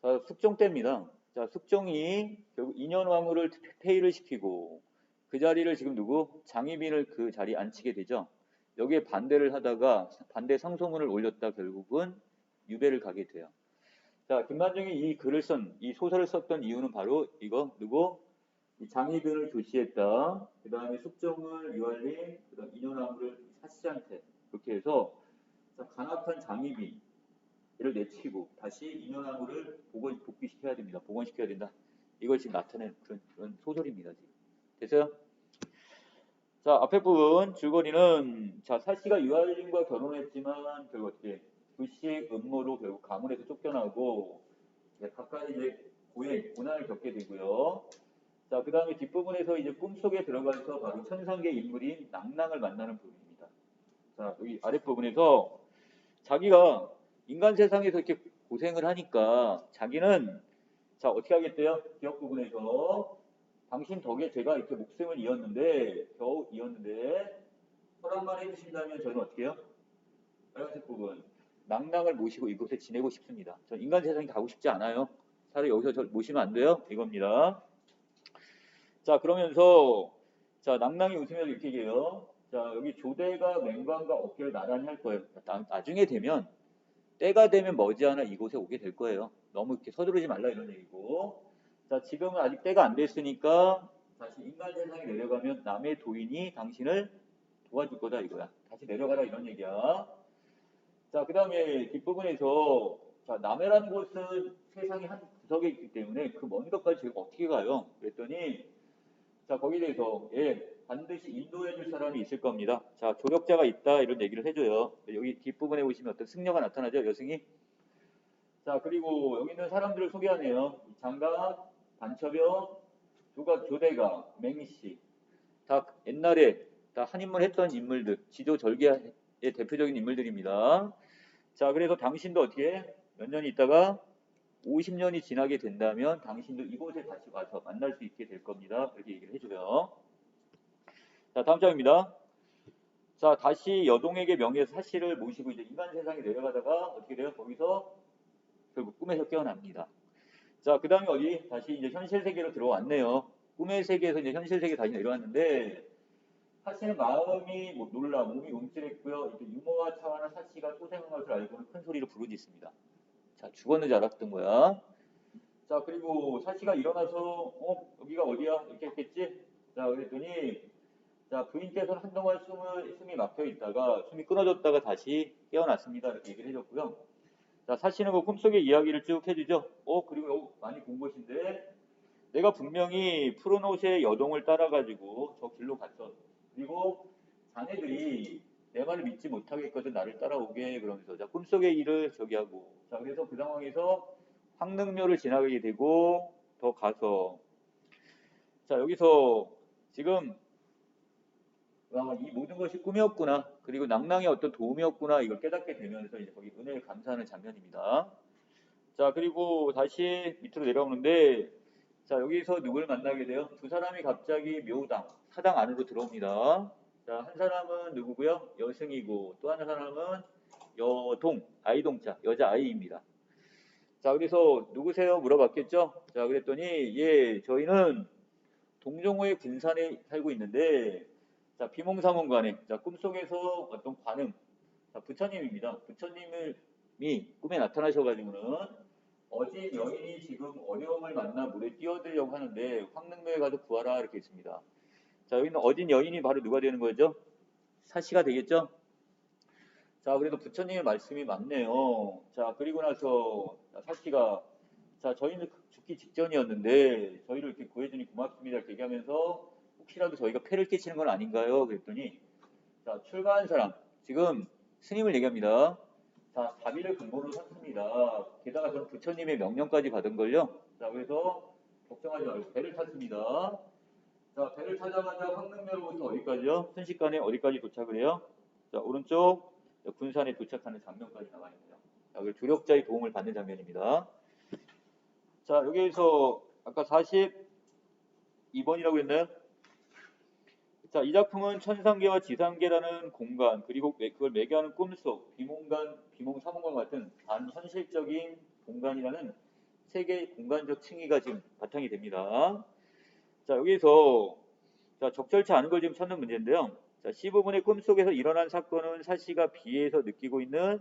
자, 숙종 때입니다. 자, 숙종이 결국 인현왕후를 폐위를 시키고 그 자리를 지금 누구? 장희빈을 그 자리에 앉히게 되죠. 여기에 반대를 하다가 반대 상소문을 올렸다 결국은 유배를 가게 돼요. 자, 김만중이 이 소설을 썼던 이유는 바로 이거 누구? 이 장희빈을 교시했다. 그 다음에 숙종을 유알림, 그 다음 인현왕후를 사씨한테 그렇게 해서 간악한 장희빈을 내치고 다시 인현왕후를 복귀시켜야 됩니다. 복원시켜야 된다. 이걸 지금 나타낸 그런 소설입니다. 지금. 됐어요? 자, 앞에 부분 줄거리는 자, 사씨가 유아일님과 결혼했지만 결국 어떻게 불식 음모로 결국 가문에서 쫓겨나고 각각 이제 고난을 겪게 되고요. 자, 그 다음에 뒷부분에서 이제 꿈속에 들어가서 바로 천상계 인물인 낭낭을 만나는 부분입니다. 자, 여기 아랫부분에서 자기가 인간 세상에서 이렇게 고생을 하니까 자기는 자, 어떻게 하겠대요? 기억 부분에서 당신 덕에 제가 이렇게 목숨을 겨우 이었는데 허락만 해주신다면 저는 어떻게 해요? 빨간색 부분 낭낭을 모시고 이곳에 지내고 싶습니다. 전 인간 세상에 가고 싶지 않아요. 차라리 여기서 저 모시면 안 돼요? 이겁니다. 자, 그러면서 자, 낭낭이 웃으면서 이렇게 얘기해요. 자, 여기 조대가 맹관과 어깨를 나란히 할 거예요. 나중에 되면 때가 되면 머지않아 이곳에 오게 될 거예요. 너무 이렇게 서두르지 말라 이런 얘기고. 자, 지금은 아직 때가 안 됐으니까 다시 인간 세상에 내려가면 남의 도인이 당신을 도와줄 거다 이거야. 다시 내려가라 이런 얘기야. 자, 그 다음에 뒷부분에서 자, 남해라는 곳은 세상의 한 구석에 있기 때문에 그 먼 것까지 제가 어떻게 가요? 그랬더니 자, 거기에 대해서 반드시 인도해 줄 사람이 있을 겁니다. 자, 조력자가 있다 이런 얘기를 해줘요. 여기 뒷부분에 보시면 어떤 승려가 나타나죠, 여승이. 자, 그리고 여기 있는 사람들을 소개하네요. 장가, 반처병, 조대가, 맹씨. 다 옛날에 다 한인물 했던 인물들, 지도절개의 대표적인 인물들입니다. 자, 그래서 당신도 어떻게 몇 년이 있다가 50년이 지나게 된다면 당신도 이곳에 다시 와서 만날 수 있게 될 겁니다. 이렇게 얘기를 해줘요. 자, 다음 장입니다. 자, 다시 여동에게 명예의 사씨를 모시고 이제 인간 세상에 내려가다가 어떻게 돼요? 거기서 결국 꿈에서 깨어납니다. 자, 그 다음에 어디? 다시 이제 현실 세계로 들어왔네요. 꿈의 세계에서 이제 현실 세계 다시 내려왔는데 사실은 마음이 놀라 몸이 움찔했고요. 이렇게 유머와 차와는 사씨가 소생한 것을 알고는 큰 소리로 부르짖습니다. 자, 죽었는 줄 알았던 거야. 자, 그리고 사씨가 일어나서 여기가 어디야? 이렇게 했겠지? 자, 그랬더니 자, 부인께서는 한동안 숨이 막혀 있다가 숨이 끊어졌다가 다시 깨어났습니다. 이렇게 얘기를 해줬고요. 자, 사씨는 그 꿈속의 이야기를 쭉 해주죠. 그리고 많이 본 것인데 내가 분명히 푸른 옷의 여동을 따라가지고 저 길로 갔어. 그리고 자네들이 내 말을 믿지 못하겠거든 나를 따라오게 그러면서 자, 꿈속의 일을 저기 하고 자, 그래서 그 상황에서 황릉묘를 지나가게 되고 더 가서 자, 여기서 지금 이 모든 것이 꿈이었구나. 그리고 낭낭의 어떤 도움이었구나. 이걸 깨닫게 되면서 이제 거기 은혜를 감사하는 장면입니다. 자, 그리고 다시 밑으로 내려오는데 자, 여기서 누굴 만나게 돼요? 두 사람이 갑자기 묘당, 사당 안으로 들어옵니다. 자, 한 사람은 누구고요? 여승이고 또 한 사람은 여동, 아이동자, 여자아이입니다. 자, 그래서 누구세요? 물어봤겠죠? 자, 그랬더니 저희는 동종호의 군산에 살고 있는데 자, 비몽사몽간에 자, 꿈속에서 어떤 관음 자, 부처님입니다. 부처님이 꿈에 나타나셔가지고는 어진 여인이 지금 어려움을 만나 물에 뛰어들려고 하는데 황릉묘에 가서 구하라 이렇게 있습니다. 자, 여기는 어진 여인이 바로 누가 되는 거죠? 사씨가 되겠죠? 자, 그래도 부처님의 말씀이 맞네요. 자, 그리고 나서 사씨가 자, 저희는 죽기 직전이었는데 저희를 이렇게 구해주니 고맙습니다 이렇게 얘기하면서 혹시라도 저희가 폐를 끼치는 건 아닌가요? 그랬더니 자, 출가한 사람 지금 스님을 얘기합니다. 자, 자비를 근본으로 삼습니다. 게다가 저는 부처님의 명령까지 받은걸요. 자, 그래서 걱정하지 말고 배를 탔습니다. 자, 배를 타자마자 황릉면으로부터 어디까지요? 순식간에 어디까지 도착을 해요? 자, 오른쪽 군산에 도착하는 장면까지 나와 있네요. 자, 그리고 조력자의 도움을 받는 장면입니다. 자, 여기에서 아까 42번이라고 했나요? 자, 이 작품은 천상계와 지상계라는 공간 그리고 그걸 매개하는 꿈속, 비몽사몽과 같은 반현실적인 공간이라는 세 개의 공간적 층위가 지금 바탕이 됩니다. 자, 여기서 자, 적절치 않은 걸 지금 찾는 문제인데요. 자, C부분의 꿈속에서 일어난 사건은 사씨가 비에서 느끼고 있는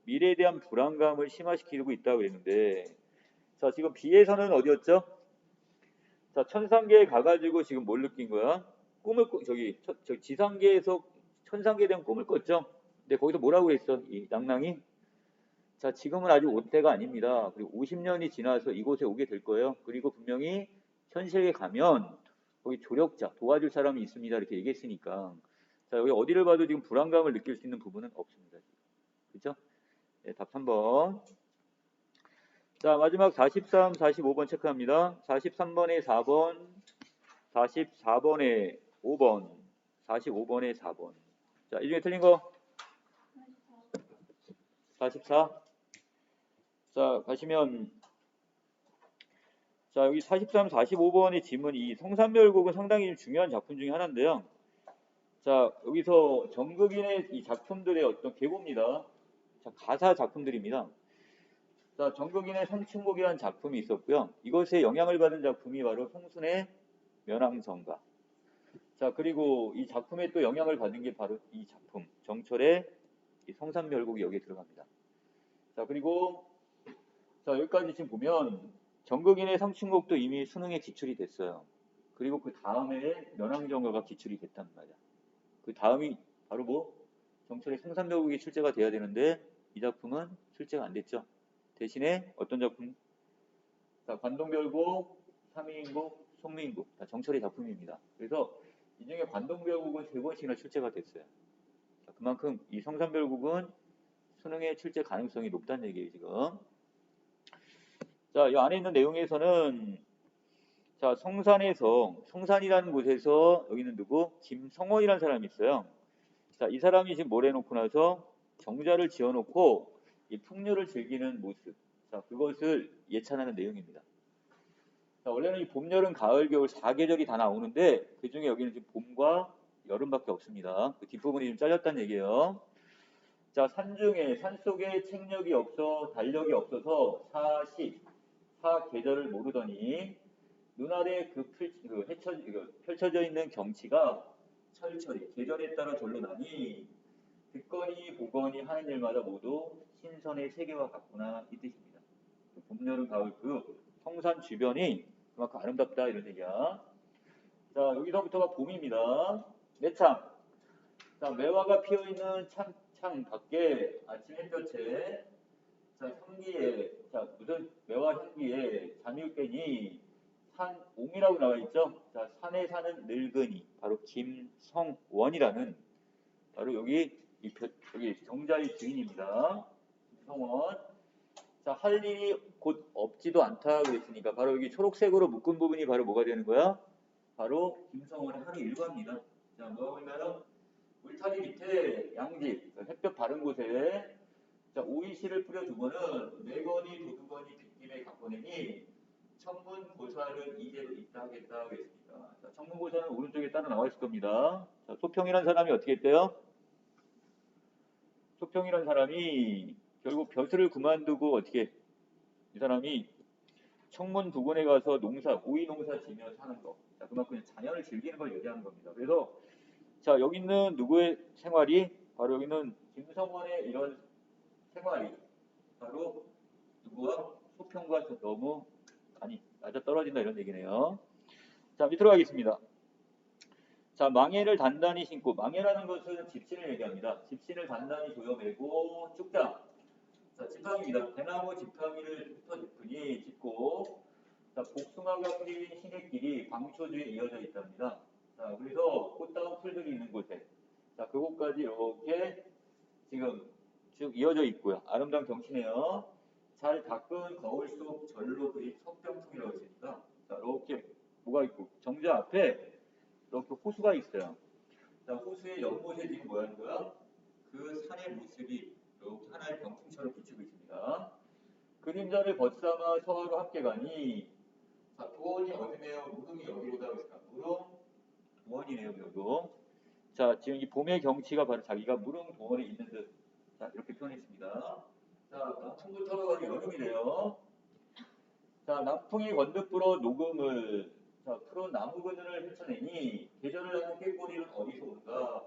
미래에 대한 불안감을 심화시키고 있다고 그랬는데 자, 지금 비에서는 어디였죠? 자, 천상계에 가가지고 지금 뭘 느낀 거야? 저기 지상계에서 천상계에 대한 꿈을 꿨죠? 근데 거기서 뭐라고 했어? 이 낭낭이? 자, 지금은 아직 올 때가 아닙니다. 그리고 50년이 지나서 이곳에 오게 될 거예요. 그리고 분명히 현실에 가면 거기 조력자, 도와줄 사람이 있습니다. 이렇게 얘기했으니까. 자, 여기 어디를 봐도 지금 불안감을 느낄 수 있는 부분은 없습니다. 그죠? 네, 답 3번. 자, 마지막 43, 45번 체크합니다. 43번에 4번, 44번에 5번, 45번에 4번. 자, 이 중에 틀린 거 44. 자, 가시면 자, 여기 43, 45번의 지문 이 성산별곡은 상당히 좀 중요한 작품 중에 하나인데요. 자, 여기서 정극인의 이 작품들의 어떤 계보입니다. 자, 가사 작품들입니다. 자, 정극인의 성춘곡이라는 작품이 있었고요. 이것에 영향을 받은 작품이 바로 송순의 면왕성가. 자, 그리고 이 작품에 또 영향을 받은 게 바로 이 작품, 정철의 이 성산별곡이 여기에 들어갑니다. 자, 그리고 자, 여기까지 지금 보면 정극인의 성춘곡도 이미 수능에 기출이 됐어요. 그리고 그 다음에 면왕정가가 기출이 됐단 말이야. 그 다음이 바로 뭐 정철의 성산별곡이 출제가 돼야 되는데 이 작품은 출제가 안 됐죠. 대신에 어떤 작품? 자, 관동별곡, 삼위인곡, 송미인곡 다 정철의 작품입니다. 그래서 이 중에 관동별곡은 3번씩이나 출제가 됐어요. 자, 그만큼 이 성산별곡은 수능에 출제 가능성이 높다는 얘기예요, 지금. 자, 이 안에 있는 내용에서는 자, 성산이라는 곳에서 여기는 누구? 김성원이라는 사람이 있어요. 자, 이 사람이 지금 뭘 해놓고 나서 정자를 지어놓고 이 풍류를 즐기는 모습. 자, 그것을 예찬하는 내용입니다. 자, 원래는 이 봄, 여름, 가을, 겨울 4계절이 다 나오는데 그 중에 여기는 지금 봄과 여름밖에 없습니다. 그 뒷부분이 좀 잘렸다는 얘기예요. 자, 산속에 책력이 없어 달력이 없어서 사계절을 모르더니 눈아래 펼쳐져 있는 경치가 철철이 계절에 따라 절로 나니 듣거니 보거니 하는 일마다 모두 신선의 세계와 같구나 이 뜻입니다. 봄, 여름, 가을 그 성산 주변이 그만큼 아름답다 이런 얘기야. 자, 여기서부터가 봄입니다. 매창. 자, 매화가 피어있는 창 밖에 아침 햇볕에 자, 향기에 무슨 매화 향기에 잠이 깨니 산옹이라고 나와 있죠. 자, 산에 사는 늙은이 바로 김성원이라는 바로 여기 정자의 주인입니다. 김성원. 자, 할 일이 곧 없지도 않다 그랬으니까 바로 여기 초록색으로 묶은 부분이 바로 뭐가 되는 거야? 바로 김성원의 하루 일과입니다. 자, 뭐가 보면은 울타리 밑에 양지 햇볕 바른 곳에 자, 오이씨를 뿌려두고는 매거니 도두거니 빗김에 갖고내니 청문고사는 이대로 있다 하겠다 하겠습니다. 자, 청문고사는 오른쪽에 따라 나와 있을 겁니다. 자, 소평이라는 사람이 어떻게 했대요? 소평이라는 사람이 결국 벼슬을 그만두고 어떻게 이 사람이 청문 부근에 가서 오이 농사 지며 사는 거. 자, 그만큼 자연을 즐기는 걸 얘기하는 겁니다. 그래서 자, 여기 있는 누구의 생활이 바로 여기 있는 김성원의 이런 생활이 바로 누구와 소평과 너무 맞아 떨어진다 이런 얘기네요. 자, 밑으로 가겠습니다. 자, 망해를 단단히 신고 망해라는 것은 집신을 얘기합니다. 집신을 단단히 조여매고 쭉장. 자, 지팡이입니다. 대나무 지팡이를 짚으니 짚고 자, 복숭아가 뿌린 시냇길이 방초주에 이어져 있답니다. 자, 그래서 꽃다운 풀들이 있는 곳에 자, 그곳까지 이렇게 지금 쭉 이어져 있고요. 아름다운 경치네요. 잘 닦은 거울 속 절로 그린 석병풍이라고 했으니까 자, 이렇게 뭐가 있고 정자 앞에 이렇게 호수가 있어요. 자, 호수의 연못에 지금 뭐 하는 거야? 그 산의 모습이 이렇게 하나의 병풍처럼 비치고 있습니다. 그림자를 벗삼아 서하로 함께 가니 자, 도원이 어디네요? 무릉이 여기로다 그랬습니다. 무릉 도원이네요. 여기도. 자, 지금 이 봄의 경치가 바로 자기가 무릉 도원에 있는 듯 자, 이렇게 표현했습니다. 자, 남풍부터 가니 여름이래요. 자, 남풍이 건득 불어 녹음을 자, 푸른 나무 그늘을 헤쳐내니 계절을 하는 꾀꼬리는 어디서 온가?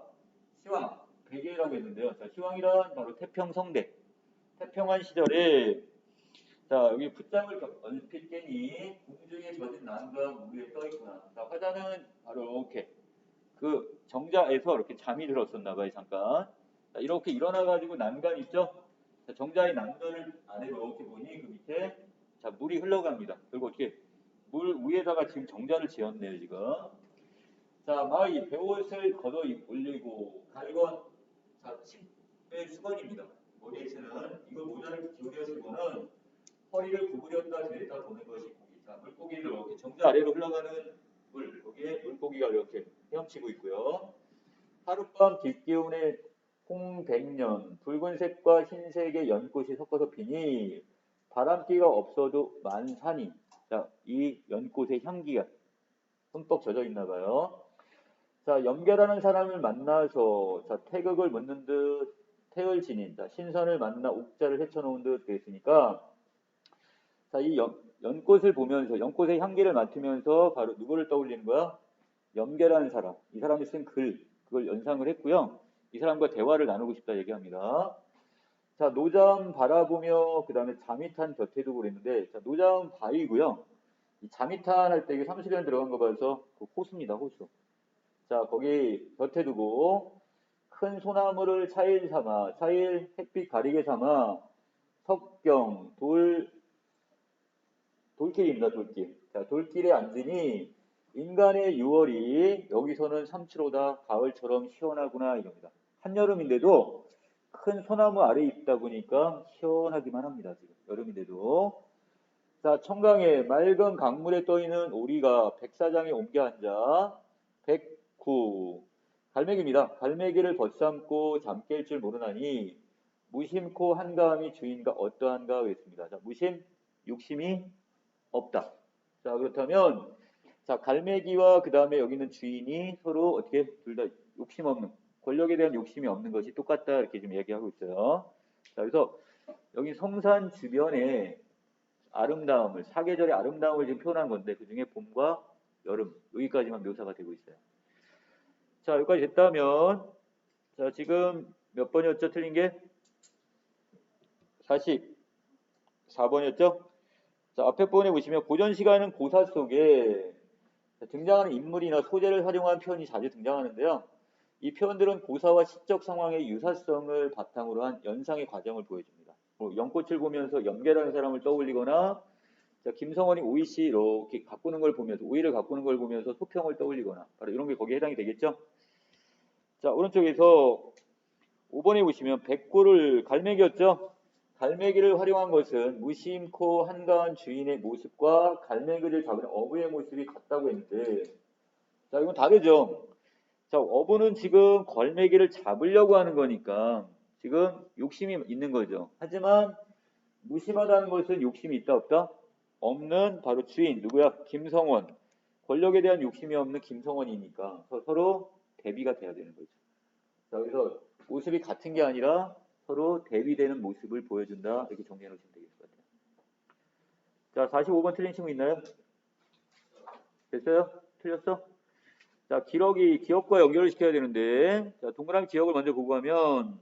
시황, 베개라고 했는데요. 자, 시황이란 바로 태평성대. 태평한 시절에 자, 여기 풋장을 얼핏 깨니 공중에 젖은 난과 물 위에 떠있구나. 자, 화자는 바로 이렇게 그 정자에서 이렇게 잠이 들었었나 봐요, 잠깐. 자, 이렇게 일어나가지고 난간 있죠? 자, 정자의 난간을 아래로 이렇게 보니 그 밑에 자, 물이 흘러갑니다. 그리고 어떻게 물 위에다가 지금 정자를 지었네요, 지금. 자, 마이 배옷을 걷어 올리고 갈건. 자, 10배 수건입니다. 머리에 쓰는 이거 모자를 기울여주고는 허리를 구부렸다 들였다 보는 것이 고기. 자, 물고기를 이렇게 정자 아래로 흘러가는 물, 여기에 물고기가 이렇게 헤엄치고 있고요. 하룻밤 뒷기운에 홍백년, 붉은색과 흰색의 연꽃이 섞어서 피니 바람기가 없어도 만산이. 자, 이 연꽃의 향기가 흠뻑 젖어 있나 봐요. 자, 염계라는 사람을 만나서 자, 태극을 묻는 듯 태을 지닌 자, 신선을 만나 옥자를 헤쳐놓은 듯 되었으니까 자, 이 연꽃을 보면서 연꽃의 향기를 맡으면서 바로 누구를 떠올리는 거야? 염계라는 사람. 이 사람이 쓴 글, 그걸 연상을 했고요. 이 사람과 대화를 나누고 싶다 얘기합니다. 자, 노잠 바라보며 그 다음에 잠이탄 곁에 두고 그랬는데 자, 노잠 바위고요. 이 잠이탄 할 때 이게 30년 들어간 거 봐서 그 호수입니다. 호수. 자, 거기 곁에 두고 큰 소나무를 차일 삼아, 차일 햇빛 가리개 삼아 석경 돌길입니다. 돌길. 자, 돌길에 앉으니 인간의 6월이 여기서는 삼치로다 가을처럼 시원하구나 이겁니다. 한여름인데도 큰 소나무 아래에 있다 보니까 시원하기만 합니다. 지금 여름인데도. 자, 청강에 맑은 강물에 떠있는 오리가 백사장에 옮겨 앉아 백구 갈매기입니다. 갈매기를 벗삼고 잠 깰 줄 모르나니 무심코 한가함이 주인과 어떠한가 했습니다. 자, 무심, 욕심이 없다. 자, 그렇다면 자, 갈매기와 그 다음에 여기 있는 주인이 서로 어떻게 둘 다 욕심 없는, 권력에 대한 욕심이 없는 것이 똑같다 이렇게 좀 얘기하고 있어요. 자, 그래서 여기 성산 주변에 아름다움을, 사계절의 아름다움을 지금 표현한 건데 그 중에 봄과 여름 여기까지만 묘사가 되고 있어요. 자, 여기까지 됐다면 자, 지금 몇 번이었죠? 틀린 게 44번이었죠? 자, 앞에 번에 보시면 고전 시가는 고사 속에 등장하는 인물이나 소재를 활용한 표현이 자주 등장하는데요. 이 표현들은 고사와 시적 상황의 유사성을 바탕으로 한 연상의 과정을 보여줍니다. 뭐 연꽃을 보면서 염계라는 사람을 떠올리거나 자, 김성원이 오이 씨 이렇게 가꾸는 걸 보면서 오이를 가꾸는 걸 보면서 소평을 떠올리거나 바로 이런 게 거기에 해당이 되겠죠. 자, 오른쪽에서 5번에 보시면 백구를 갈매기였죠. 갈매기를 활용한 것은 무심코 한가한 주인의 모습과 갈매기를 잡은 어부의 모습이 같다고 했는데 자, 이건 다르죠. 자, 어부는 지금 갈매기를 잡으려고 하는 거니까 지금 욕심이 있는 거죠. 하지만 무심하다는 것은 욕심이 있다 없다? 없는 바로 주인 누구야? 김성원. 권력에 대한 욕심이 없는 김성원이니까 서로 대비가 돼야 되는 거죠. 자, 그래서 모습이 같은 게 아니라 서로 대비되는 모습을 보여준다. 이렇게 정리해 놓으시면 되겠을 것 같아요. 자, 45번 틀린 친구 있나요? 됐어요? 틀렸어? 자, 기억과 연결을 시켜야 되는데 자, 동그라미 기억을 먼저 보고 하면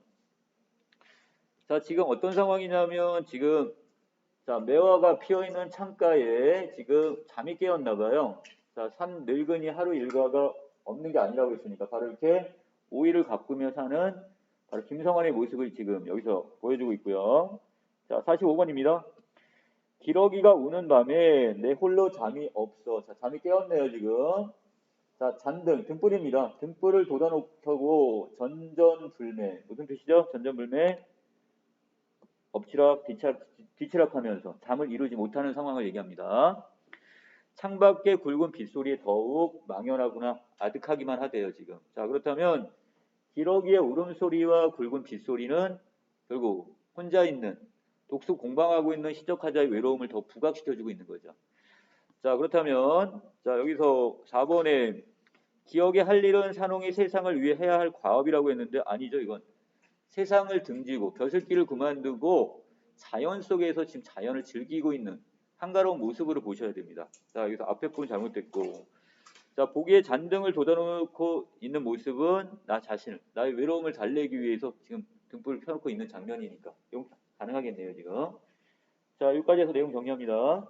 자, 지금 어떤 상황이냐면 지금 자, 매화가 피어있는 창가에 지금 잠이 깨었나 봐요. 자, 산 늙은이 하루 일과가 없는 게 아니라고 했으니까 바로 이렇게 오이를 가꾸며 사는 바로 김성환의 모습을 지금 여기서 보여주고 있고요. 자, 45번입니다. 기러기가 우는 밤에 내 홀로 잠이 없어. 자, 잠이 깨었네요, 지금. 자, 잔등, 등불입니다. 등불을 돋아놓고 전전불매. 무슨 뜻이죠? 전전불매. 엎치락 뒤치락 하면서 잠을 이루지 못하는 상황을 얘기합니다. 창밖의 굵은 빗소리에 더욱 망연하구나 아득하기만 하대요 지금. 자, 그렇다면 기러기의 울음소리와 굵은 빗소리는 결국 혼자 있는 독수 공방하고 있는 시적하자의 외로움을 더 부각시켜주고 있는 거죠. 자, 그렇다면 자, 여기서 4번에 기억의 할 일은 산홍이 세상을 위해 해야 할 과업이라고 했는데 아니죠. 이건 세상을 등지고 벼슬길을 그만두고 자연 속에서 지금 자연을 즐기고 있는 한가로운 모습으로 보셔야 됩니다. 자, 여기서 앞에 부분 잘못됐고 자, 보기에 잔등을 돋아놓고 있는 모습은 나 자신을 나의 외로움을 달래기 위해서 지금 등불을 켜놓고 있는 장면이니까 이건 가능하겠네요 지금. 자, 여기까지 해서 내용 정리합니다.